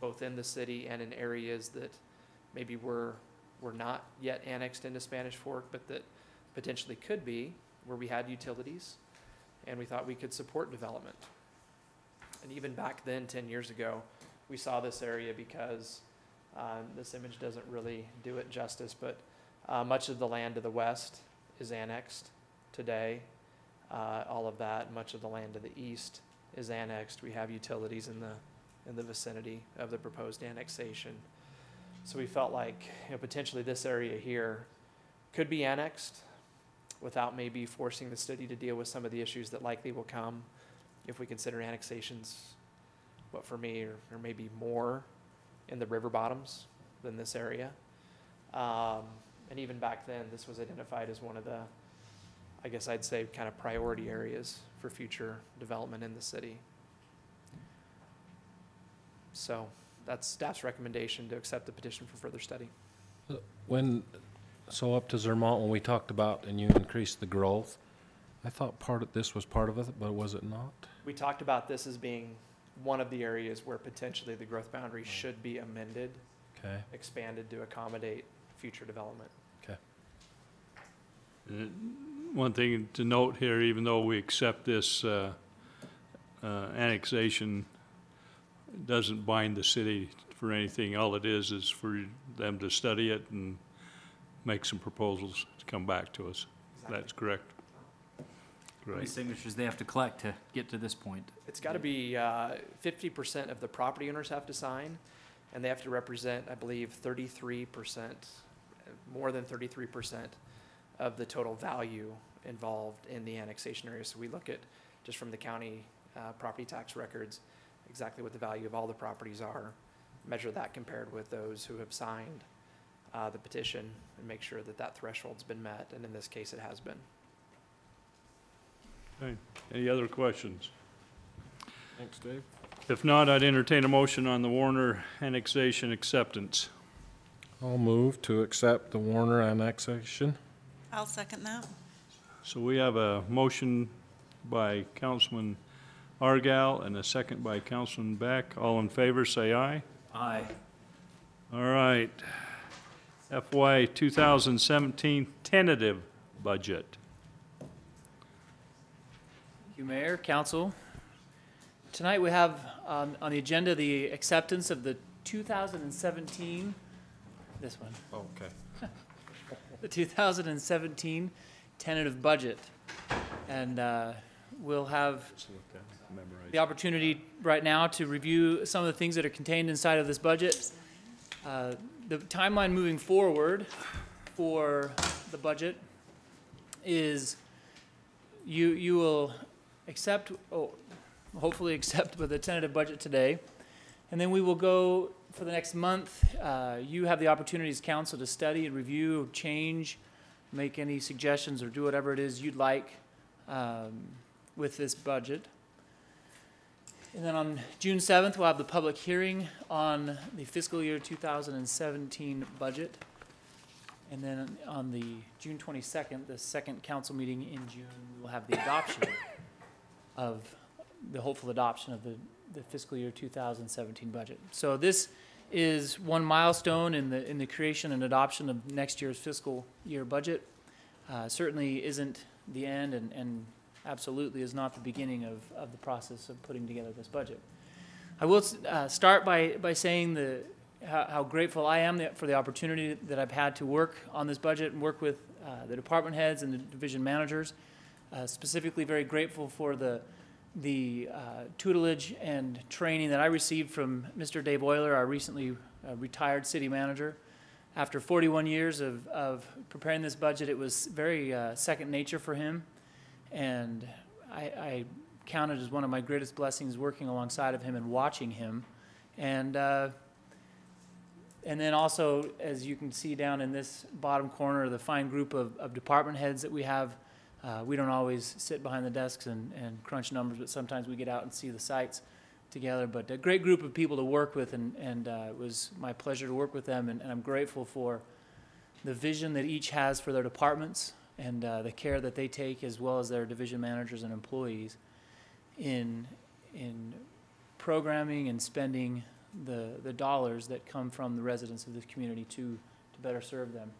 both in the city and in areas that maybe were not yet annexed into Spanish Fork, but that potentially could be, where we had utilities, and we thought we could support development. And even back then, 10 years ago, we saw this area because this image doesn't really do it justice, but much of the land to the west is annexed today. All of that, much of the land to the east is annexed. We have utilities in the vicinity of the proposed annexation. So we felt like, potentially this area here could be annexed without maybe forcing the city to deal with some of the issues that likely will come if we consider annexations, what for me are maybe more in the river bottoms than this area. And even back then, this was identified as one of the, I guess I'd say, kind of priority areas for future development in the city. So that's staff's recommendation to accept the petition for further study. So up to Zermatt, when we talked about and you increased the growth, I thought this was part of it, but was it not? We talked about this as being one of the areas where potentially the growth boundary should be amended, Okay, expanded to accommodate future development. okay. One thing to note here, even though we accept this annexation, it doesn't bind the city for anything. All it is for them to study it and make some proposals to come back to us. Exactly. That's correct. How many Great. signatures they have to collect to get to this point? It's got to be 50% of the property owners have to sign, and they have to represent, I believe, 33%, more than 33% of the total value involved in the annexation area. So we look at, just from the county property tax records, exactly what the value of all the properties are, measure that compared with those who have signed the petition, and make sure that that threshold's been met, and in this case, it has been. Okay. Any other questions? Thanks, Dave. If not, I'd entertain a motion on the Warner annexation acceptance. I'll move to accept the Warner annexation. I'll second that. So we have a motion by Councilman Argal and a second by Councilman Beck. All in favor, say aye. Aye. All right. FY 2017 tentative budget. Thank you, Mayor, Council. Tonight we have on the agenda the acceptance of the 2017, this one, Okay. the 2017 tentative budget. And we'll have the opportunity right now to review some of the things that are contained inside of this budget. The timeline moving forward for the budget is you will accept, hopefully accept with a tentative budget today. And then we will go for the next month. You have the opportunity as council to study and review, change, make any suggestions, or do whatever it is you'd like with this budget. And then on June 7th, we'll have the public hearing on the fiscal year 2017 budget. And then on the June 22nd, the second council meeting in June, we'll have the adoption of the hopeful adoption of the fiscal year 2017 budget. So this is one milestone in the creation and adoption of next year's fiscal year budget. Certainly isn't the end, and absolutely is not the beginning of the process of putting together this budget. I will start by saying how grateful I am for the opportunity that I've had to work on this budget and work with the department heads and the division managers. Specifically very grateful for the tutelage and training that I received from Mr. Dave Euler, our recently retired city manager. After 41 years of preparing this budget, it was very second nature for him. And I count it as one of my greatest blessings working alongside of him and watching him. And then also, as you can see down in this bottom corner, the fine group of department heads that we have. We don't always sit behind the desks and crunch numbers, but sometimes we get out and see the sites together. But a great group of people to work with, and it was my pleasure to work with them. And I'm grateful for the vision that each has for their departments, and the care that they take, as well as their division managers and employees, in programming and spending the dollars that come from the residents of this community to better serve them.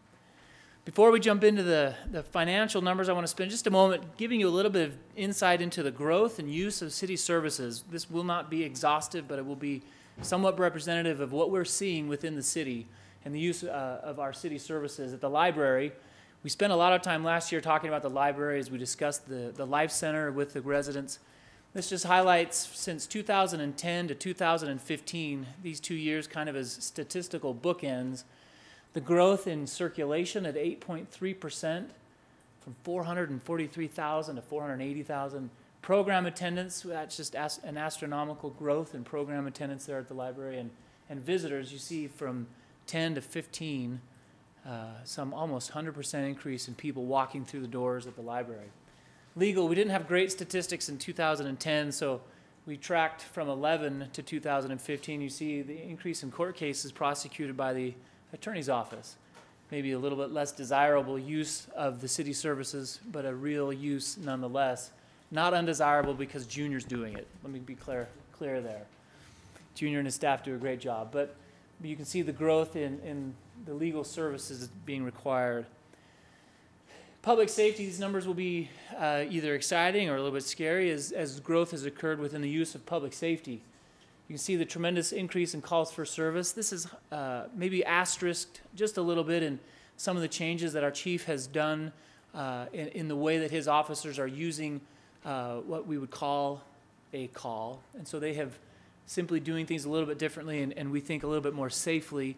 Before we jump into the financial numbers, I want to spend just a moment giving you a little bit of insight into the growth and use of city services. This will not be exhaustive, but it will be somewhat representative of what we're seeing within the city and the use of our city services. At the library, we spent a lot of time last year talking about the library as we discussed the Life Center with the residents. This just highlights since 2010 to 2015, these 2 years kind of as statistical bookends, the growth in circulation at 8.3%, from 443,000 to 480,000. Program attendance, that's just an astronomical growth in program attendance there at the library. And visitors, you see from 10 to 15, some almost 100% increase in people walking through the doors at the library. Legal, we didn't have great statistics in 2010, so we tracked from 11 to 2015. You see the increase in court cases prosecuted by the attorney's office. maybe a little bit less desirable use of the city services, but a real use nonetheless. Not undesirable because Junior's doing it. Let me be clear there. Junior and his staff do a great job, but you can see the growth in the legal services being required. Public safety, these numbers will be either exciting or a little bit scary as growth has occurred within the use of public safety. You can see the tremendous increase in calls for service. This is maybe asterisked just a little bit in some of the changes that our chief has done in the way that his officers are using what we would call a call. And so they have simply doing things a little bit differently and we think a little bit more safely.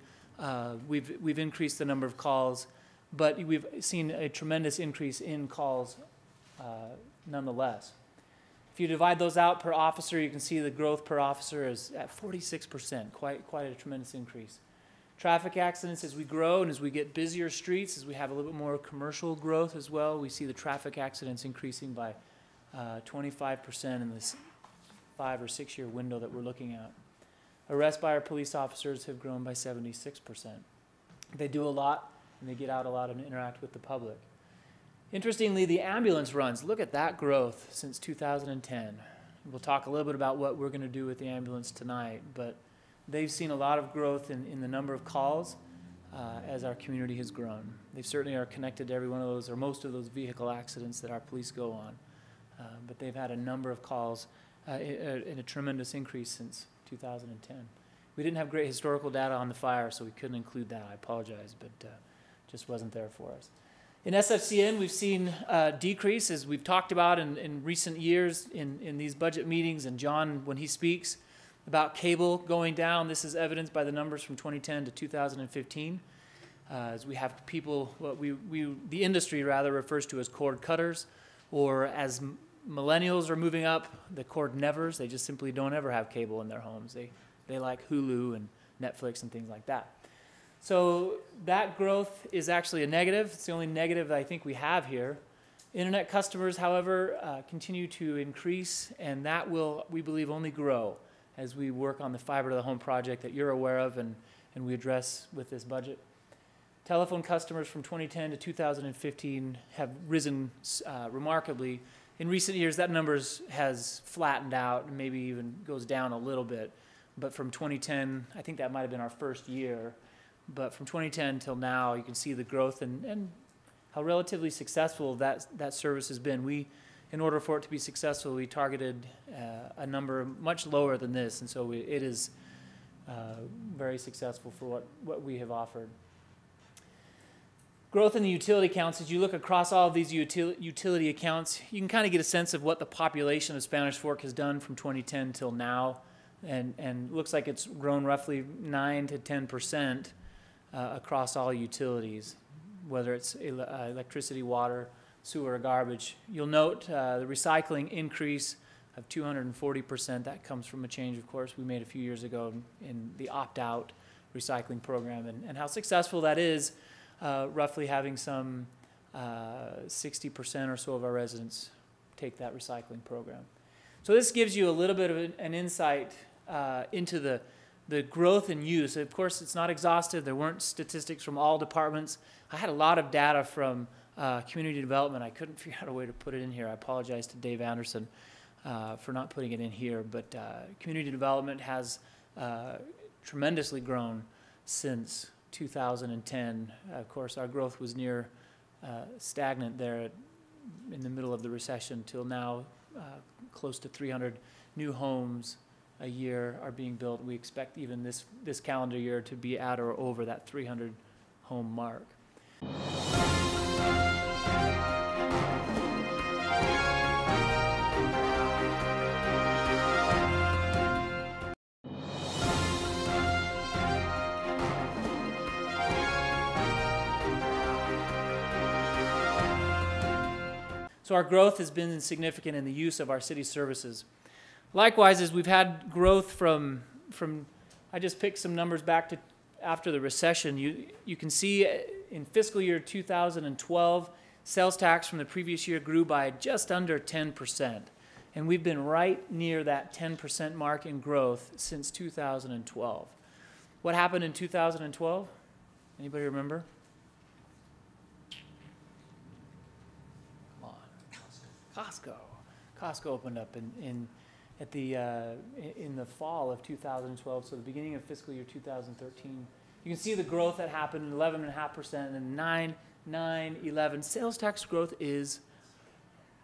We've increased the number of calls, but we've seen a tremendous increase in calls nonetheless. If you divide those out per officer, you can see the growth per officer is at 46%, quite a tremendous increase. Traffic accidents, as we grow and as we get busier streets, as we have a little bit more commercial growth as well, we see the traffic accidents increasing by 25% in this 5 or 6 year window that we're looking at. Arrests by our police officers have grown by 76%. They do a lot and they get out a lot and interact with the public. Interestingly, the ambulance runs, look at that growth since 2010. We'll talk a little bit about what we're going to do with the ambulance tonight, but they've seen a lot of growth in the number of calls as our community has grown. They certainly are connected to every one of those or most of those vehicle accidents that our police go on, but they've had a number of calls in a tremendous increase since 2010. We didn't have great historical data on the fire, so we couldn't include that. I apologize, but just wasn't there for us. In SFCN, we've seen a decrease, as we've talked about in recent years in these budget meetings, and John, when he speaks about cable going down, this is evidenced by the numbers from 2010 to 2015. As we have people, what the industry rather refers to as cord cutters, or as millennials are moving up, the cord nevers. They just simply don't ever have cable in their homes. They like Hulu and Netflix and things like that. So that growth is actually a negative. It's the only negative that I think we have here. Internet customers, however, continue to increase, and that will, we believe, only grow as we work on the fiber to the home project that you're aware of and we address with this budget. Telephone customers from 2010 to 2015 have risen remarkably. In recent years, that number has flattened out and maybe even goes down a little bit. But from 2010, I think that might have been our first year. But from 2010 till now, you can see the growth and how relatively successful that service has been. In order for it to be successful, we targeted a number much lower than this, and so it is very successful for what we have offered. Growth in the utility accounts, as you look across all of these utility accounts, you can kind of get a sense of what the population of Spanish Fork has done from 2010 till now, and looks like it's grown roughly 9 to 10%. Across all utilities, whether it's electricity, water, sewer, or garbage. You'll note the recycling increase of 240%. That comes from a change, of course, we made a few years ago in the opt-out recycling program, and how successful that is, roughly having some 60% or so of our residents take that recycling program. So this gives you a little bit of an insight into the growth in use. Of course, it's not exhaustive. There weren't statistics from all departments. I had a lot of data from community development. I couldn't figure out a way to put it in here. I apologize to Dave Anderson for not putting it in here. But community development has tremendously grown since 2010. Of course, our growth was near stagnant there in the middle of the recession till now. Close to 300 new homes a year are being built. We expect even this calendar year to be at or over that 300 home mark. So our growth has been significant in the use of our city services. Likewise, as we've had growth from I just picked some numbers back to after the recession, you can see in fiscal year 2012, sales tax from the previous year grew by just under 10%. And we've been right near that 10% mark in growth since 2012. What happened in 2012? Anybody remember? Costco. Costco opened up in the fall of 2012, so the beginning of fiscal year 2013. You can see the growth that happened, 11.5%, and then 9, 11. Sales tax growth is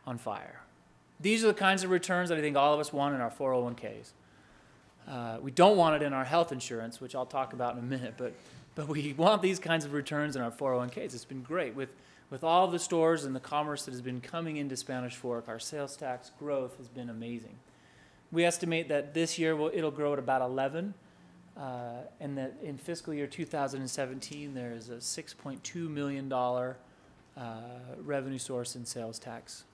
on fire. These are the kinds of returns that I think all of us want in our 401ks. We don't want it in our health insurance, which I'll talk about in a minute, but we want these kinds of returns in our 401ks. It's been great. With all the stores and the commerce that has been coming into Spanish Fork, our sales tax growth has been amazing. We estimate that this year it'll grow at about 11, and that in fiscal year 2017 there is a $6.2 million revenue source in sales tax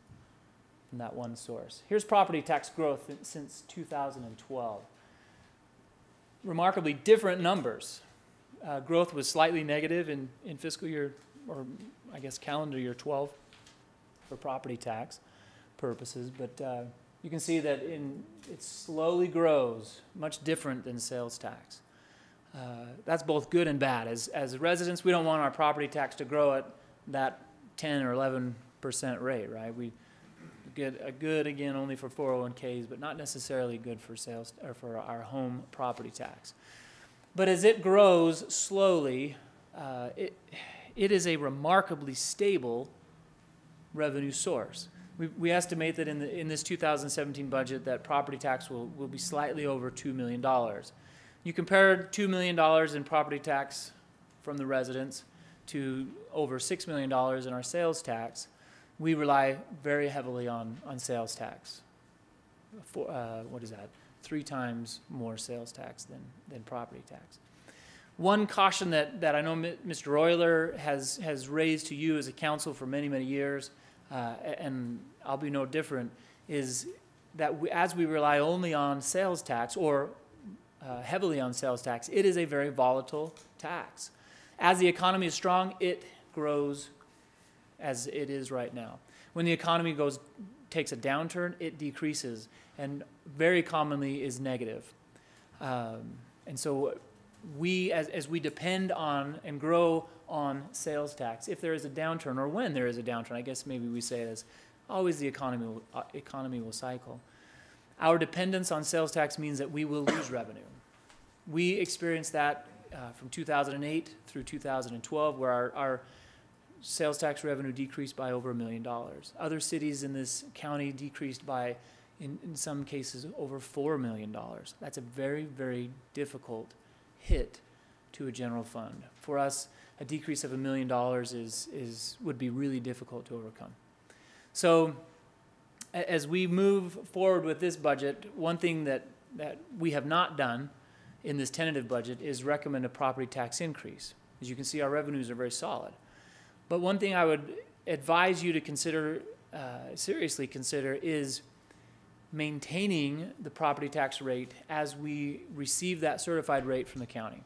from that one source. Here's property tax growth since 2012. Remarkably different numbers. Growth was slightly negative in fiscal year, or I guess calendar year 12 for property tax purposes, but you can see that it slowly grows, much different than sales tax. That's both good and bad. As residents, we don't want our property tax to grow at that 10 or 11% rate, right? We get a good, again, only for 401ks, but not necessarily good for sales or for our home property tax. But as it grows slowly, it is a remarkably stable revenue source. We estimate that in this 2017 budget that property tax will be slightly over $2 million. You compare $2 million in property tax from the residents to over $6 million in our sales tax. We rely very heavily on sales tax. What is that? 3 times more sales tax than property tax. One caution that I know Mr. Euler has raised to you as a council for many, many years, and I'll be no different, is that as we rely only on sales tax or heavily on sales tax, it is a very volatile tax. As the economy is strong, it grows as it is right now. When the economy takes a downturn, it decreases, and very commonly is negative. And so we, as we depend on and grow on sales tax, if there is a downturn, or when there is a downturn, I guess maybe we say it as always the economy will cycle. Our dependence on sales tax means that we will lose revenue. We experienced that from 2008 through 2012, where our sales tax revenue decreased by over $1 million. Other cities in this county decreased by, in some cases, over $4 million. That's a very, very difficult hit to a general fund. For us, a decrease of $1 million would be really difficult to overcome. So as we move forward with this budget, one thing that we have not done in this tentative budget is recommend a property tax increase. As you can see, our revenues are very solid. But one thing I would advise you to consider, seriously consider, is maintaining the property tax rate as we receive that certified rate from the county.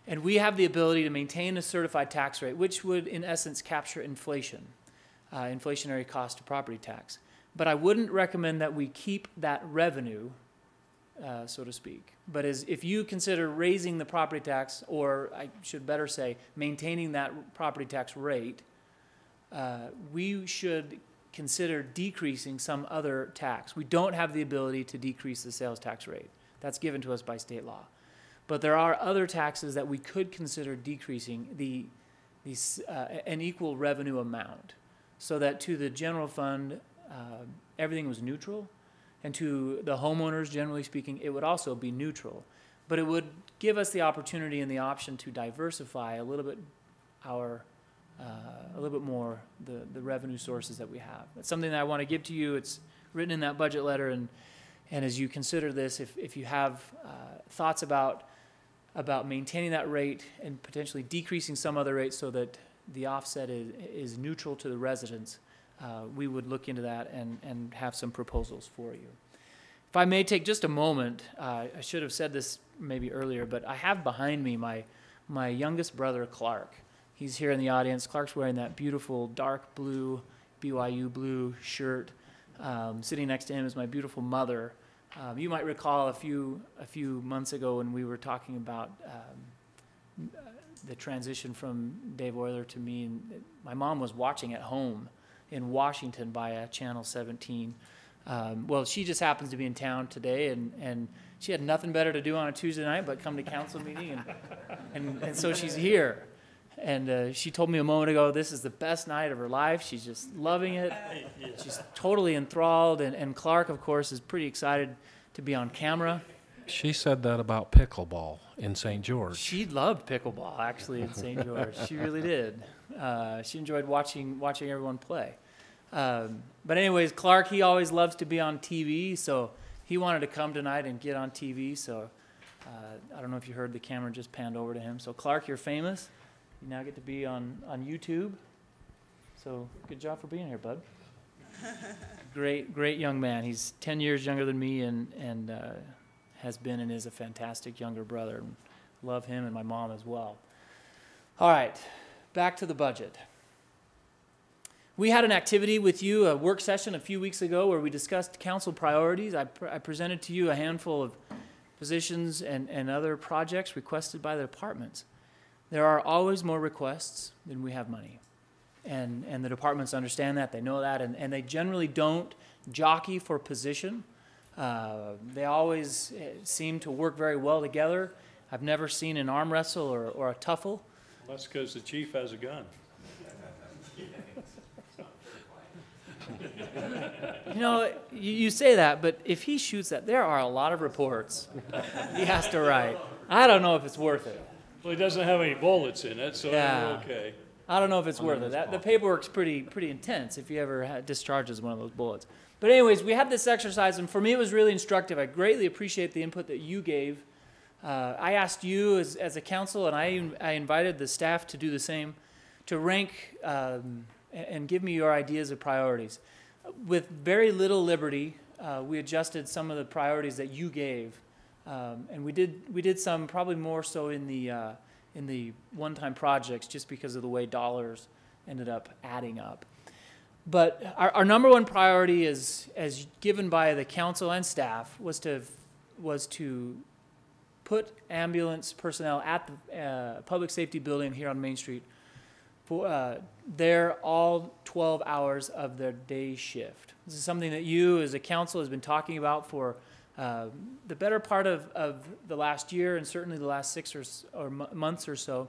And we have the ability to maintain a certified tax rate, which would, in essence, capture inflation, inflationary cost to property tax. But I wouldn't recommend that we keep that revenue, so to speak. But if you consider raising the property tax, or I should better say, maintaining that property tax rate, we should consider decreasing some other tax. We don't have the ability to decrease the sales tax rate. That's given to us by state law. But there are other taxes that we could consider decreasing an equal revenue amount, so that to the general fund, everything was neutral, and to the homeowners, generally speaking, it would also be neutral. But it would give us the opportunity and the option to diversify a little bit more the revenue sources that we have. That's something that I want to give to you. It's written in that budget letter, and as you consider this, if you have thoughts about maintaining that rate and potentially decreasing some other rates so that the offset is neutral to the residents, we would look into that and have some proposals for you. If I may take just a moment, I should have said this maybe earlier, but I have behind me my youngest brother, Clark. He's here in the audience. Clark's wearing that beautiful dark blue, BYU blue shirt. Sitting next to him is my beautiful mother. You might recall a few months ago when we were talking about the transition from Dave Euler to me, and my mom was watching at home in Washington via Channel 17. Well, she just happens to be in town today, and she had nothing better to do on a Tuesday night but come to council meeting, and so she's here. And she told me a moment ago, this is the best night of her life. She's just loving it. She's totally enthralled, and Clark, of course, is pretty excited to be on camera. She said that about pickleball in St. George. She loved pickleball, actually, in St. George. She really did. She enjoyed watching everyone play. But anyways, Clark, he always loves to be on TV, so he wanted to come tonight and get on TV. So I don't know if you heard, the camera just panned over to him. So Clark, you're famous. You now get to be on YouTube. So good job for being here, bud. Great young man. He's 10 years younger than me, and has been and is a fantastic younger brother. Love him and my mom as well. All right, back to the budget. We had an activity with you, a work session a few weeks ago where we discussed council priorities. I presented to you a handful of positions and other projects requested by the departments. There are always more requests than we have money. And the departments understand that, they know that, and they generally don't jockey for position. They always seem to work very well together. I've never seen an arm wrestle or a tuffle. That's because the chief has a gun. You know, you say that, but if he shoots that, there are a lot of reports he has to write. I don't know if it's worth it. Well, he doesn't have any bullets in it, so Yeah. we're okay. I don't know if it's worth it. The paperwork's pretty intense if you ever discharges one of those bullets. But anyways, we had this exercise, and for me it was really instructive. I greatly appreciate the input that you gave. I asked you as a council, and I invited the staff to do the same, to rank and give me your ideas of priorities. With very little liberty, we adjusted some of the priorities that you gave, and we did some probably more so in the one-time projects, just because of the way dollars ended up adding up. But our number one priority, as given by the council and staff, was to put ambulance personnel at the public safety building here on Main Street for there all 12 hours of their day shift. This is something that you as a council has been talking about for the better part of the last year, and certainly the last 6 months or so.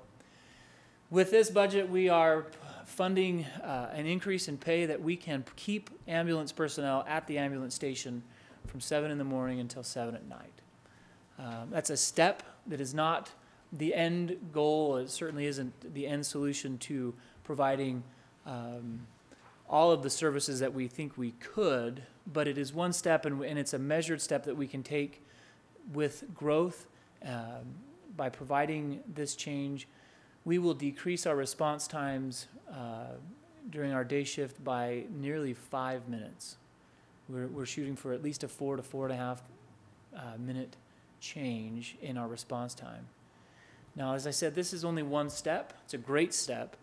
With this budget, we are funding an increase in pay that we can keep ambulance personnel at the ambulance station from 7 in the morning until 7 at night. That's a step that is not the end goal. It certainly isn't the end solution to providing all of the services that we think we could, but it is one step, and it's a measured step that we can take with growth. By providing this change, we will decrease our response times during our day shift by nearly 5 minutes. We're shooting for at least a 4 to 4.5 minute change in our response time. Now, as I said, this is only one step. It's a great step.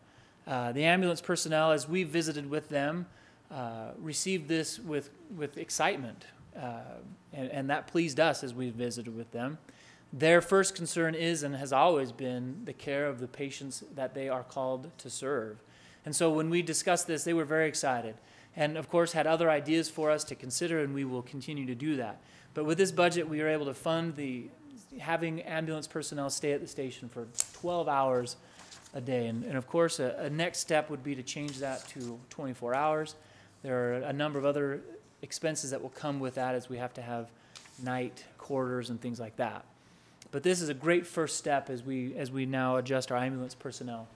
The ambulance personnel, as we visited with them, received this with excitement, and that pleased us as we visited with them. Their first concern is and has always been the care of the patients that they are called to serve. And so when we discussed this, they were very excited, and of course had other ideas for us to consider, and we will continue to do that. But with this budget, we were able to fund having ambulance personnel stay at the station for 12 hours a day. And of course, a next step would be to change that to 24 hours. There are a number of other expenses that will come with that, as we have to have night quarters and things like that. But this is a great first step as we now adjust our ambulance personnel.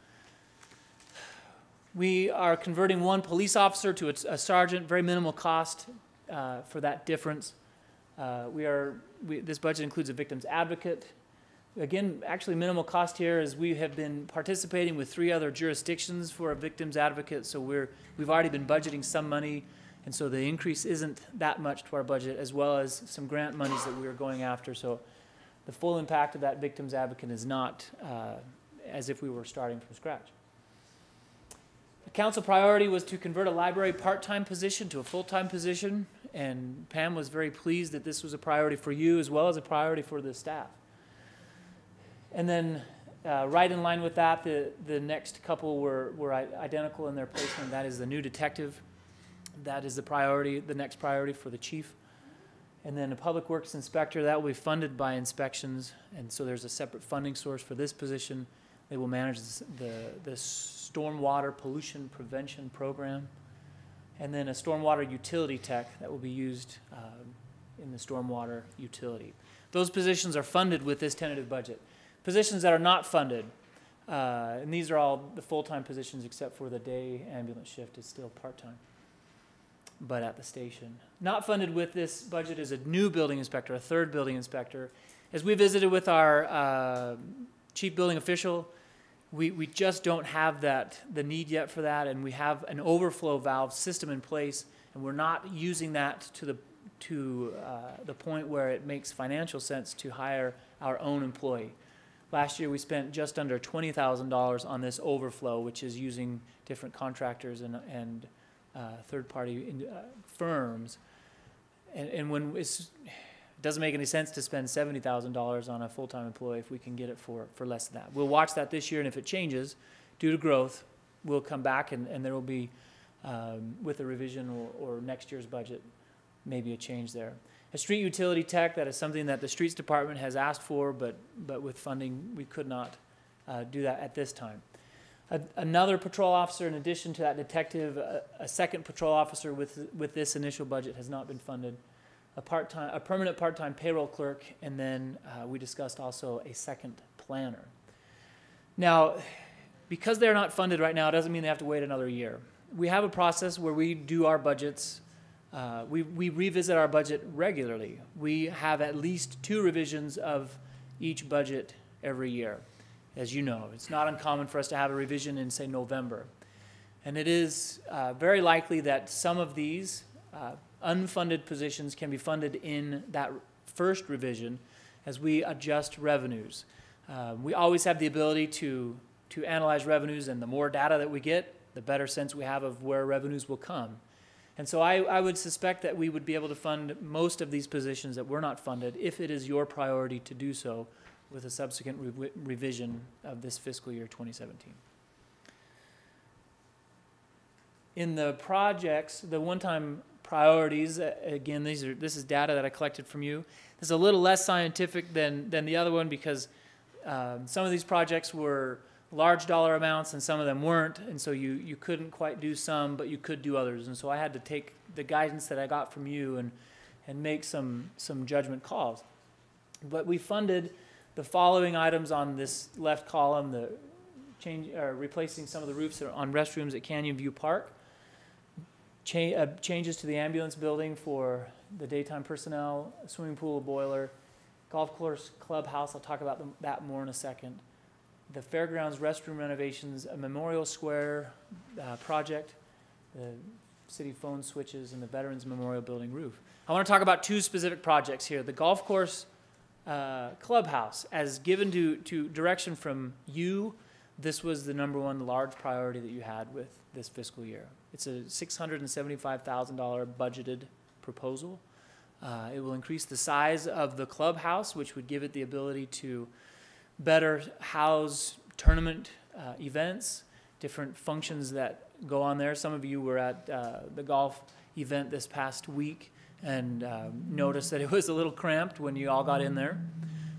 We are converting one police officer to a sergeant, very minimal cost for that difference. This budget includes a victim's advocate. Again, actually minimal cost here, as we have been participating with 3 other jurisdictions for a victim's advocate, so we've already been budgeting some money, and so the increase isn't that much to our budget, as well as some grant monies that we are going after. So the full impact of that victim's advocate is not as if we were starting from scratch. The council priority was to convert a library part-time position to a full-time position, and Pam was very pleased that this was a priority for you as well as a priority for the staff. And then right in line with that, the next couple were identical in their placement. That is the new detective That is the priority, the next priority for the chief. And then a public works inspector, that will be funded by inspections, and so there's a separate funding source for this position. They will manage the stormwater pollution prevention program. And then a stormwater utility tech that will be used in the stormwater utility. Those positions are funded with this tentative budget. Positions that are not funded, and these are all the full-time positions except for the day ambulance shift is still part-time, but at the station. Not funded with this budget is a new building inspector, a third building inspector. As we visited with our chief building official, we just don't have the need yet for that, and we have an overflow valve system in place, and we're not using that to the point where it makes financial sense to hire our own employee. Last year we spent just under $20,000 on this overflow, which is using different contractors and third-party firms, and when it doesn't make any sense to spend $70,000 on a full-time employee if we can get it for less than that. We'll watch that this year, and if it changes due to growth, we'll come back and there will be, with a revision or next year's budget, maybe a change there. A street utility tech, that is something that the streets department has asked for, but with funding, we could not do that at this time. Another patrol officer, in addition to that detective, a second patrol officer with this initial budget has not been funded. A permanent part-time payroll clerk, and then we discussed also a second planner. Now, because they're not funded right now, it doesn't mean they have to wait another year. We have a process where we do our budgets. We revisit our budget regularly. We have at least 2 revisions of each budget every year. As you know, it's not uncommon for us to have a revision in, say, November. And it is very likely that some of these unfunded positions can be funded in that first revision as we adjust revenues. We always have the ability to analyze revenues, and the more data that we get, the better sense we have of where revenues will come. And so I would suspect that we would be able to fund most of these positions that were not funded if it is your priority to do so with a subsequent revision of this fiscal year 2017. In the projects, the one-time priorities, again, this is data that I collected from you. This is a little less scientific than the other one because some of these projects were large dollar amounts and some of them weren't, and so you couldn't quite do some, but you could do others. And so I had to take the guidance that I got from you and make some judgment calls. But we funded the following items on this left column: the replacing some of the roofs on restrooms at Canyon View Park, changes to the ambulance building for the daytime personnel, swimming pool, boiler, golf course, clubhouse. I'll talk about that more in a second. The fairgrounds restroom renovations, a Memorial Square project, the city phone switches, and the Veterans Memorial Building roof. I want to talk about 2 specific projects here. The golf course clubhouse, as given to direction from you, this was the #1 large priority that you had with this fiscal year. It's a $675,000 budgeted proposal. It will increase the size of the clubhouse, which would give it the ability to better house tournament events, different functions that go on there. Some of you were at the golf event this past week and noticed that it was a little cramped when you all got in there.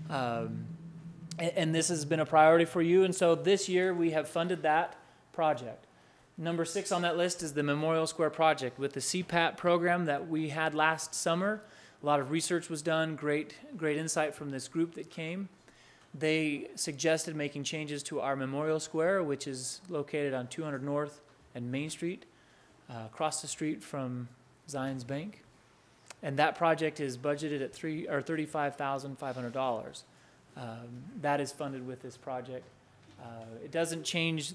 And this has been a priority for you, and so this year we have funded that project. Number 6 on that list is the Memorial Square project. With the CPAT program that we had last summer, a lot of research was done, great insight from this group that came. They suggested making changes to our Memorial Square, which is located on 200 North and Main Street, across the street from Zions Bank. And that project is budgeted at $35,500. That is funded with this project. It doesn't change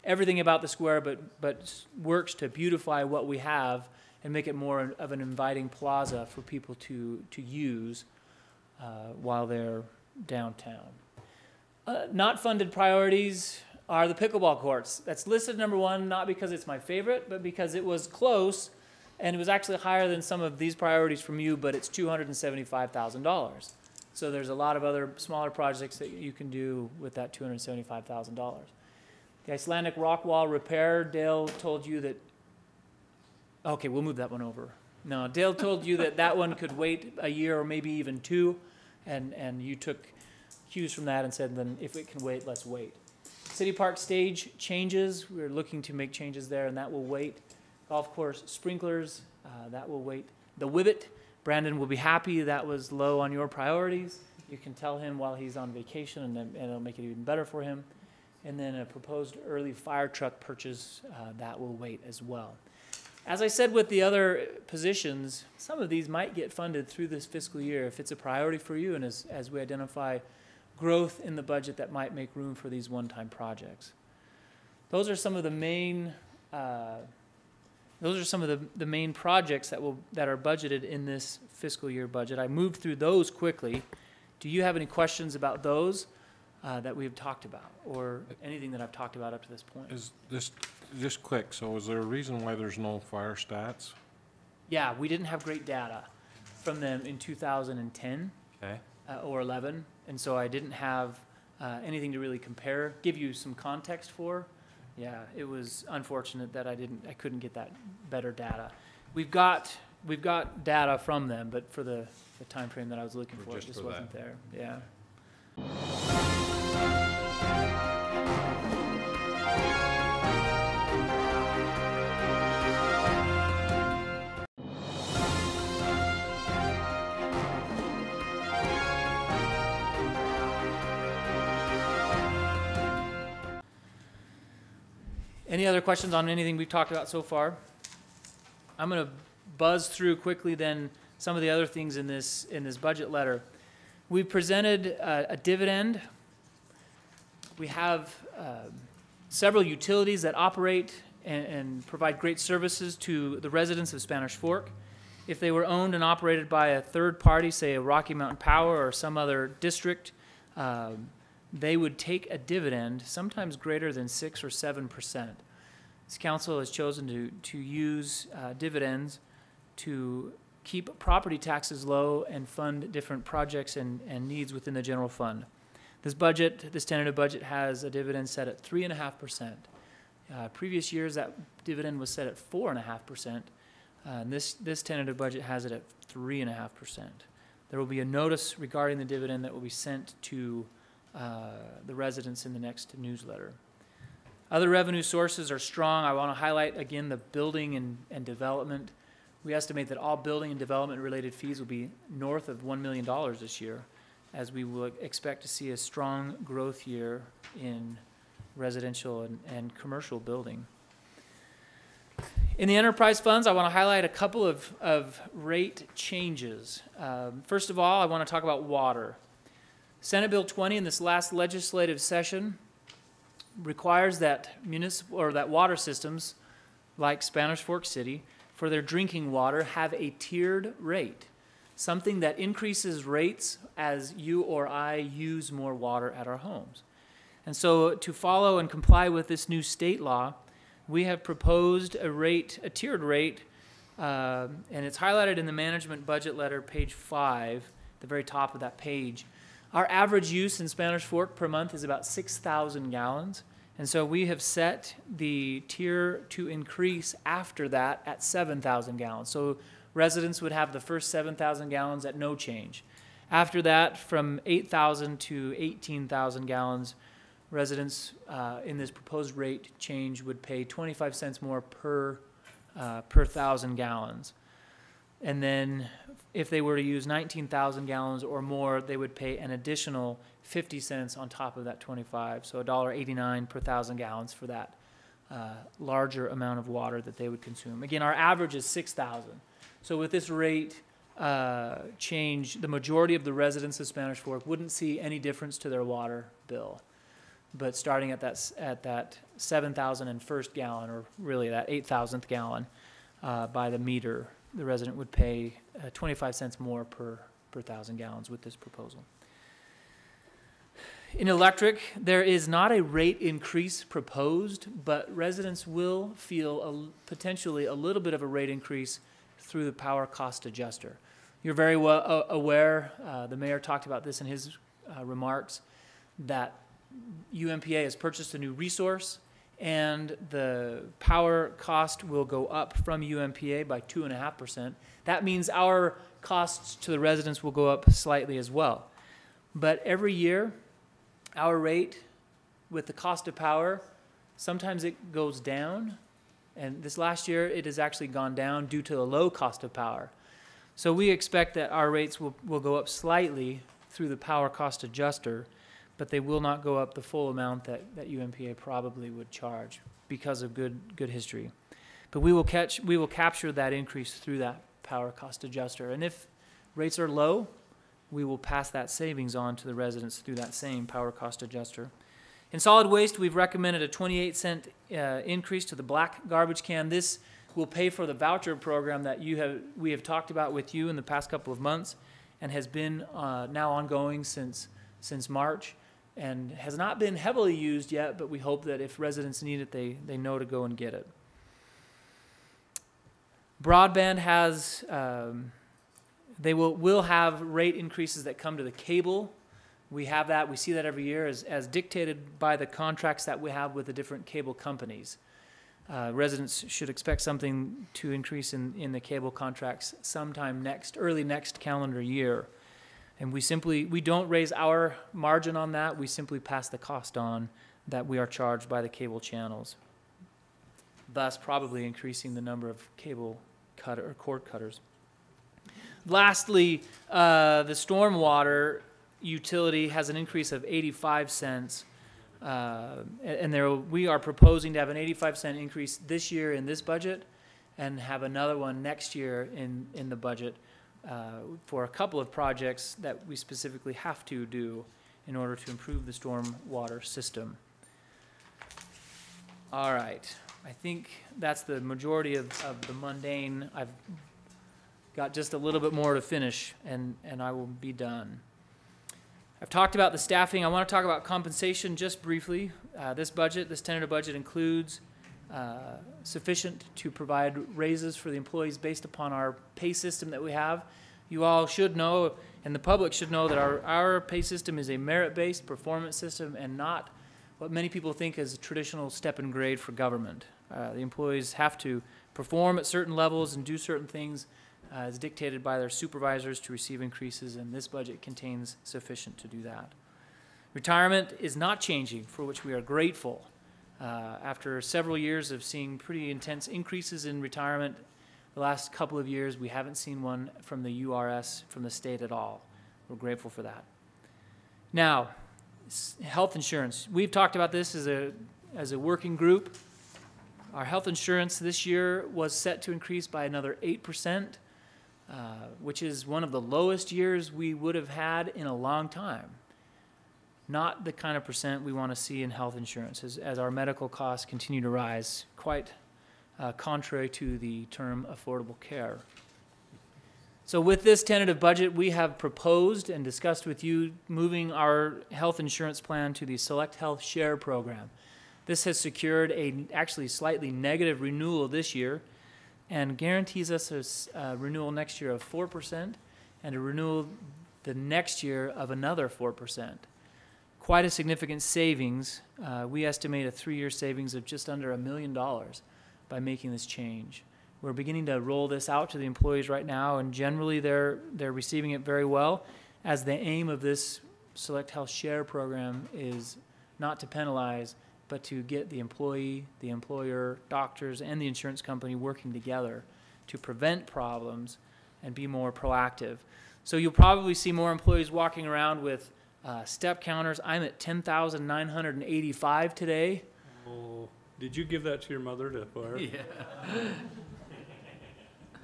everything about the square, but works to beautify what we have and make it more of an inviting plaza for people to use while they're downtown. Not funded priorities are the pickleball courts. That's listed #1, not because it's my favorite, but because it was close, and it was actually higher than some of these priorities from you, but it's $275,000. So there's a lot of other smaller projects that you can do with that $275,000. The Icelandic rock wall repair, Dale told you that Okay, we'll move that one over. No, Dale told you that that one could wait a year or maybe even two, and you took cues from that and said, then if it can wait, let's wait. City Park stage changes, we're looking to make changes there, and that will wait. Golf course sprinklers, that will wait. The Whibbit, Brandon will be happy that was low on your priorities. You can tell him while he's on vacation, and it'll make it even better for him. And then a proposed early fire truck purchase, that will wait as well. As I said with the other positions, some of these might get funded through this fiscal year if it's a priority for you, and as we identify growth in the budget that might make room for these one-time projects. Those are some of the main the main projects that are budgeted in this fiscal year budget. I moved through those quickly. Do you have any questions about those that we've talked about, or anything that I've talked about up to this point? Is this just quick? So, is there a reason why there's no fire stats? Yeah, we didn't have great data from them in 2010 Okay. or 11, and so I didn't have anything to really give you some context for. Yeah, it was unfortunate that I couldn't get that better data. We've got data from them, but for the time frame that I was looking for, it just wasn't there. Yeah. Any other questions on anything we've talked about so far? I'm going to buzz through quickly then some of the other things in this budget letter. We presented a dividend. We have several utilities that operate and provide great services to the residents of Spanish Fork. If they were owned and operated by a third party, say a Rocky Mountain Power or some other district, they would take a dividend, sometimes greater than 6 or 7%. This council has chosen to use dividends to keep property taxes low and fund different projects and needs within the general fund. This tentative budget has a dividend set at 3.5%. Previous years, that dividend was set at 4.5%. This tentative budget has it at 3.5%. There will be a notice regarding the dividend that will be sent to the residents in the next newsletter. Other revenue sources are strong. I want to highlight again the building and development. We estimate that all building and development related fees will be north of $1 million this year, as we will expect to see a strong growth year in residential and commercial building. In the enterprise funds, I want to highlight a couple of rate changes. First of all, I want to talk about water. Senate Bill 20 in this last legislative session requires that water systems like Spanish Fork City, for their drinking water, have a tiered rate, something that increases rates as you or I use more water at our homes. And so to follow and comply with this new state law, we have proposed a tiered rate, and it's highlighted in the management budget letter, page 5, the very top of that page. Our average use in Spanish Fork per month is about 6,000 gallons. And so we have set the tier to increase after that at 7,000 gallons. So residents would have the first 7,000 gallons at no change. After that, from 8,000 to 18,000 gallons, residents in this proposed rate change would pay 25 cents more per 1,000 gallons. And then if they were to use 19,000 gallons or more, they would pay an additional 50 cents on top of that 25, so $1.89 per 1,000 gallons for that larger amount of water that they would consume. Again, our average is 6,000. So with this rate change, the majority of the residents of Spanish Fork wouldn't see any difference to their water bill. But starting at that 7,001st gallon, or really that 8,000th gallon by the meter, the resident would pay 25 cents more per 1,000 gallons with this proposal. In electric, there is not a rate increase proposed, but residents will feel potentially a little bit of a rate increase through the power cost adjuster. You're very well aware, the mayor talked about this in his remarks, that UMPA has purchased a new resource, and the power cost will go up from UMPA by 2.5%. That means our costs to the residents will go up slightly as well. But every year, our rate with the cost of power, sometimes it goes down, and this last year it has actually gone down due to the low cost of power. So we expect that our rates will go up slightly through the power cost adjuster, but they will not go up the full amount that UMPA probably would charge because of good history. But we will capture that increase through that power cost adjuster. And if rates are low, we will pass that savings on to the residents through that same power cost adjuster. In solid waste, we've recommended a 28-cent increase to the black garbage can. This will pay for the voucher program that we have talked about with you in the past couple of months, and has been now ongoing since March, and has not been heavily used yet, but we hope that if residents need it, they know to go and get it. Broadband has, they will have rate increases that come to the cable. We have that, we see that every year as dictated by the contracts that we have with the different cable companies. Residents should expect something to increase in the cable contracts sometime early next calendar year. And we don't raise our margin on that, we simply pass the cost on that we are charged by the cable channels, thus probably increasing the number of cable cord cutters. Lastly, the stormwater utility has an increase of 85 cents. And we are proposing to have an 85-cent increase this year in this budget, and have another one next year in the budget for a couple of projects that we specifically have to do in order to improve the storm water system. All right, I think that's the majority of the mundane. I've got just a little bit more to finish, and I will be done. I've talked about the staffing. I want to talk about compensation just briefly. This tentative budget includes sufficient to provide raises for the employees based upon our pay system that we have. You all should know, and the public should know, that our pay system is a merit-based performance system and not what many people think is a traditional step and grade for government. The employees have to perform at certain levels and do certain things as dictated by their supervisors to receive increases, and this budget contains sufficient to do that. Retirement is not changing, for which we are grateful. After several years of seeing pretty intense increases in retirement, the last couple of years we haven't seen one from the URS, from the state at all. We're grateful for that. Now, health insurance. We've talked about this as a working group. Our health insurance this year was set to increase by another 8%. Which is one of the lowest years we would have had in a long time. Not the kind of percent we want to see in health insurance as our medical costs continue to rise, quite contrary to the term affordable care. So with this tentative budget, we have proposed and discussed with you moving our health insurance plan to the Select Health Share program. This has secured a actually slightly negative renewal this year, and guarantees us a renewal next year of 4% and a renewal the next year of another 4%. Quite a significant savings. We estimate a 3-year savings of just under $1 million by making this change. We're beginning to roll this out to the employees right now, and generally they're receiving it very well, as the aim of this Select Health Share program is not to penalize, but to get the employee, the employer, doctors, and the insurance company working together to prevent problems and be more proactive. So you'll probably see more employees walking around with step counters. I'm at 10,985 today. Oh, did you give that to your mother to fire? Yeah.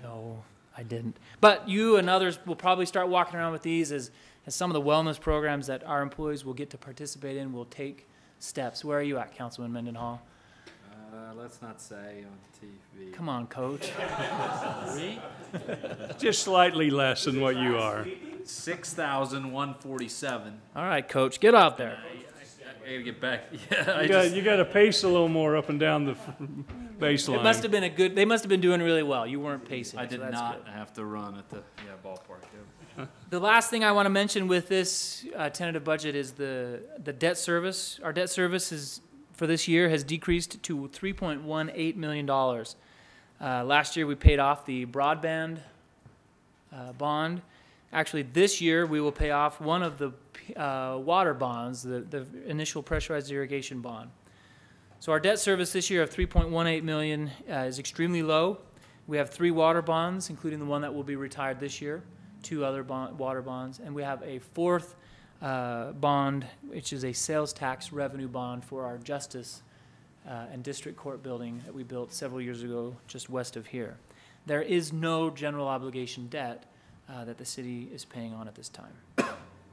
No, I didn't. But you and others will probably start walking around with these as some of the wellness programs that our employees will get to participate in will take steps. Where are you at, Councilman Mendenhall? Let's not say on TV. Come on, Coach. Just slightly less than what you are. 6,147. All right, Coach, get out there. I gotta get back. Yeah, You got to pace a little more up and down the baseline. It must have been they must have been doing really well. You weren't pacing. I did so not good. have to run at the ballpark. Yeah. The last thing I want to mention with this tentative budget is the debt service. Our debt service is for this year has decreased to $3.18 million. Last year we paid off the broadband bond. Actually, this year we will pay off one of the water bonds, the initial pressurized irrigation bond. So our debt service this year of $3.18 million is extremely low. We have 3 water bonds, including the one that will be retired this year, 2 other water bonds, and we have a 4th bond, which is a sales tax revenue bond for our justice and district court building that we built several years ago just west of here. There is no general obligation debt that the city is paying on at this time.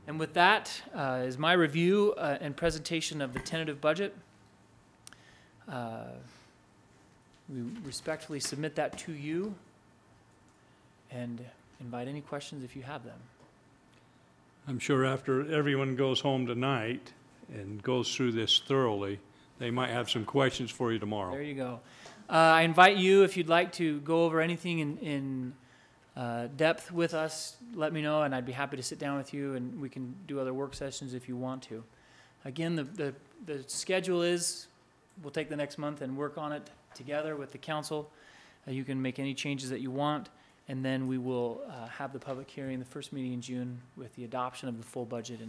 And with that is my review and presentation of the tentative budget. We respectfully submit that to you and invite any questions if you have them. I'm sure after everyone goes home tonight and goes through this thoroughly, they might have some questions for you tomorrow. There you go. I invite you, if you'd like to go over anything in depth with us, let me know, and I'd be happy to sit down with you, and we can do other work sessions if you want to. Again, the schedule is, we'll take the next month and work on it together with the council. You can make any changes that you want, and then we will have the public hearing, the first meeting in June, with the adoption of the full budget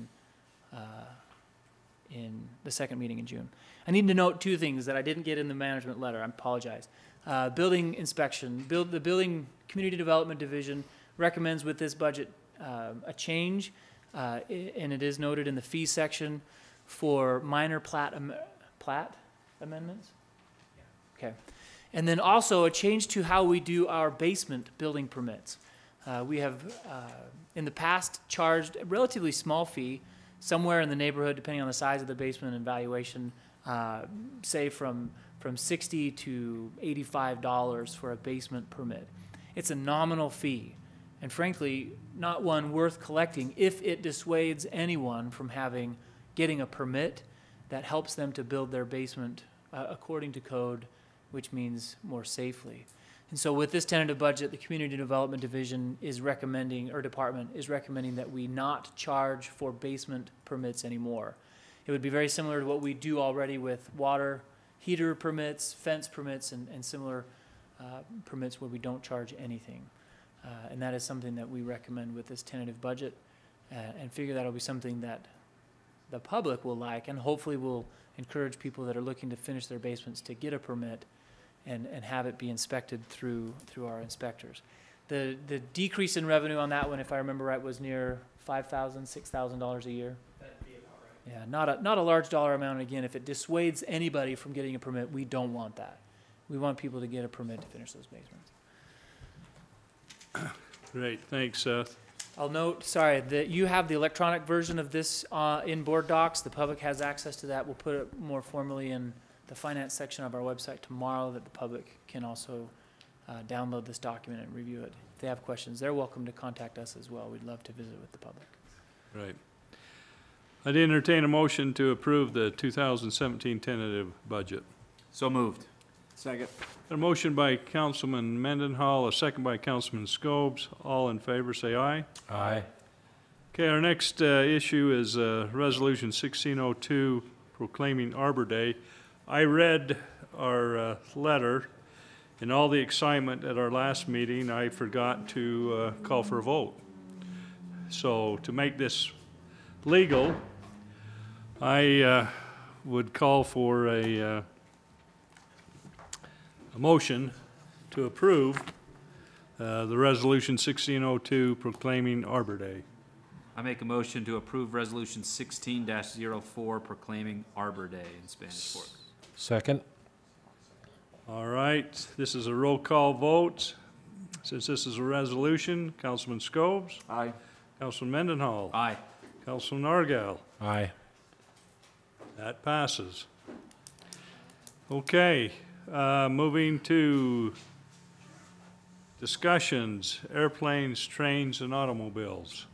in the second meeting in June. I need to note 2 things that I didn't get in the management letter. I apologize. Building inspection. The Building Community Development Division recommends with this budget a change, and it is noted in the fee section for minor plat amendments? Okay. And then also a change to how we do our basement building permits. We have, in the past, charged a relatively small fee, somewhere in the neighborhood, depending on the size of the basement and valuation, say from $60 to $85 for a basement permit. It's a nominal fee, and frankly, not one worth collecting if it dissuades anyone from getting a permit that helps them to build their basement according to code, which means more safely. And so with this tentative budget, the Community Development Division is recommending, or department is recommending, that we not charge for basement permits anymore. It would be very similar to what we do already with water heater permits, fence permits, and similar permits where we don't charge anything. And that is something that we recommend with this tentative budget, and figure that'll be something that the public will like, and hopefully will encourage people that are looking to finish their basements to get a permit and have it be inspected through our inspectors. The decrease in revenue on that one, if I remember right, was near $5,000, $6,000 a year. That'd be about right. Yeah, not a large dollar amount. Again, if it dissuades anybody from getting a permit, we don't want that. We want people to get a permit to finish those basements. Great, thanks, Seth. I'll note, sorry, that you have the electronic version of this in board docs. The public has access to that. We'll put it more formally in the finance section of our website tomorrow, that the public can also download this document and review it. If they have questions, they're welcome to contact us as well. We'd love to visit with the public. Right. I'd entertain a motion to approve the 2017 tentative budget. So moved. Second. A motion by Councilman Mendenhall, a second by Councilman Scobes. All in favor, say aye. Aye. Okay, our next issue is Resolution 1602 proclaiming Arbor Day. I read our letter. In all the excitement at our last meeting, I forgot to call for a vote. So to make this legal, I would call for a motion to approve the Resolution 1602 proclaiming Arbor Day. I make a motion to approve Resolution 16-04 proclaiming Arbor Day in Spanish Fork. Second. All right, this is a roll call vote. Since this is a resolution, Councilman Scobes? Aye. Councilman Mendenhall? Aye. Councilman Argal? Aye. That passes. Okay, moving to discussions, airplanes, trains, and automobiles.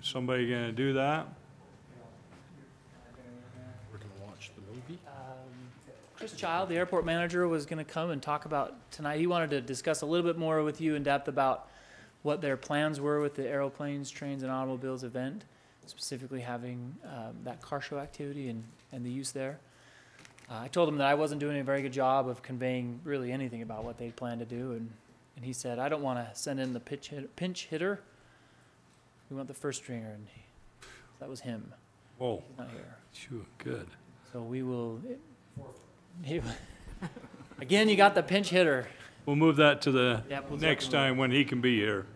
Is somebody gonna do that? We're gonna watch the movie. Chris Child, the airport manager, was going to come and talk about tonight. He wanted to discuss a little bit more with you in depth about what their plans were with the aeroplanes, trains, and automobiles event. specifically having that car show activity and the use there. I told him that I wasn't doing a very good job of conveying really anything about what they plan to do, and he said, "I don't want to send in the pinch hitter. We want the first stringer," and that was him. Whoa. He's not here. Sure, good. So we will. Again, you got the pinch hitter. We'll move that to the Yep, we'll next definitely- time when he can be here.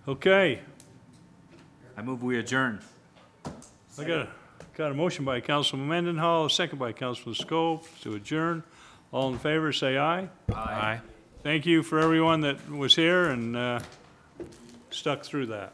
Okay, I move we adjourn. I got a motion by Councilman Mendenhall, a second by Councilman Scope to adjourn. All in favor, say aye. Aye. Thank you for everyone that was here and stuck through that.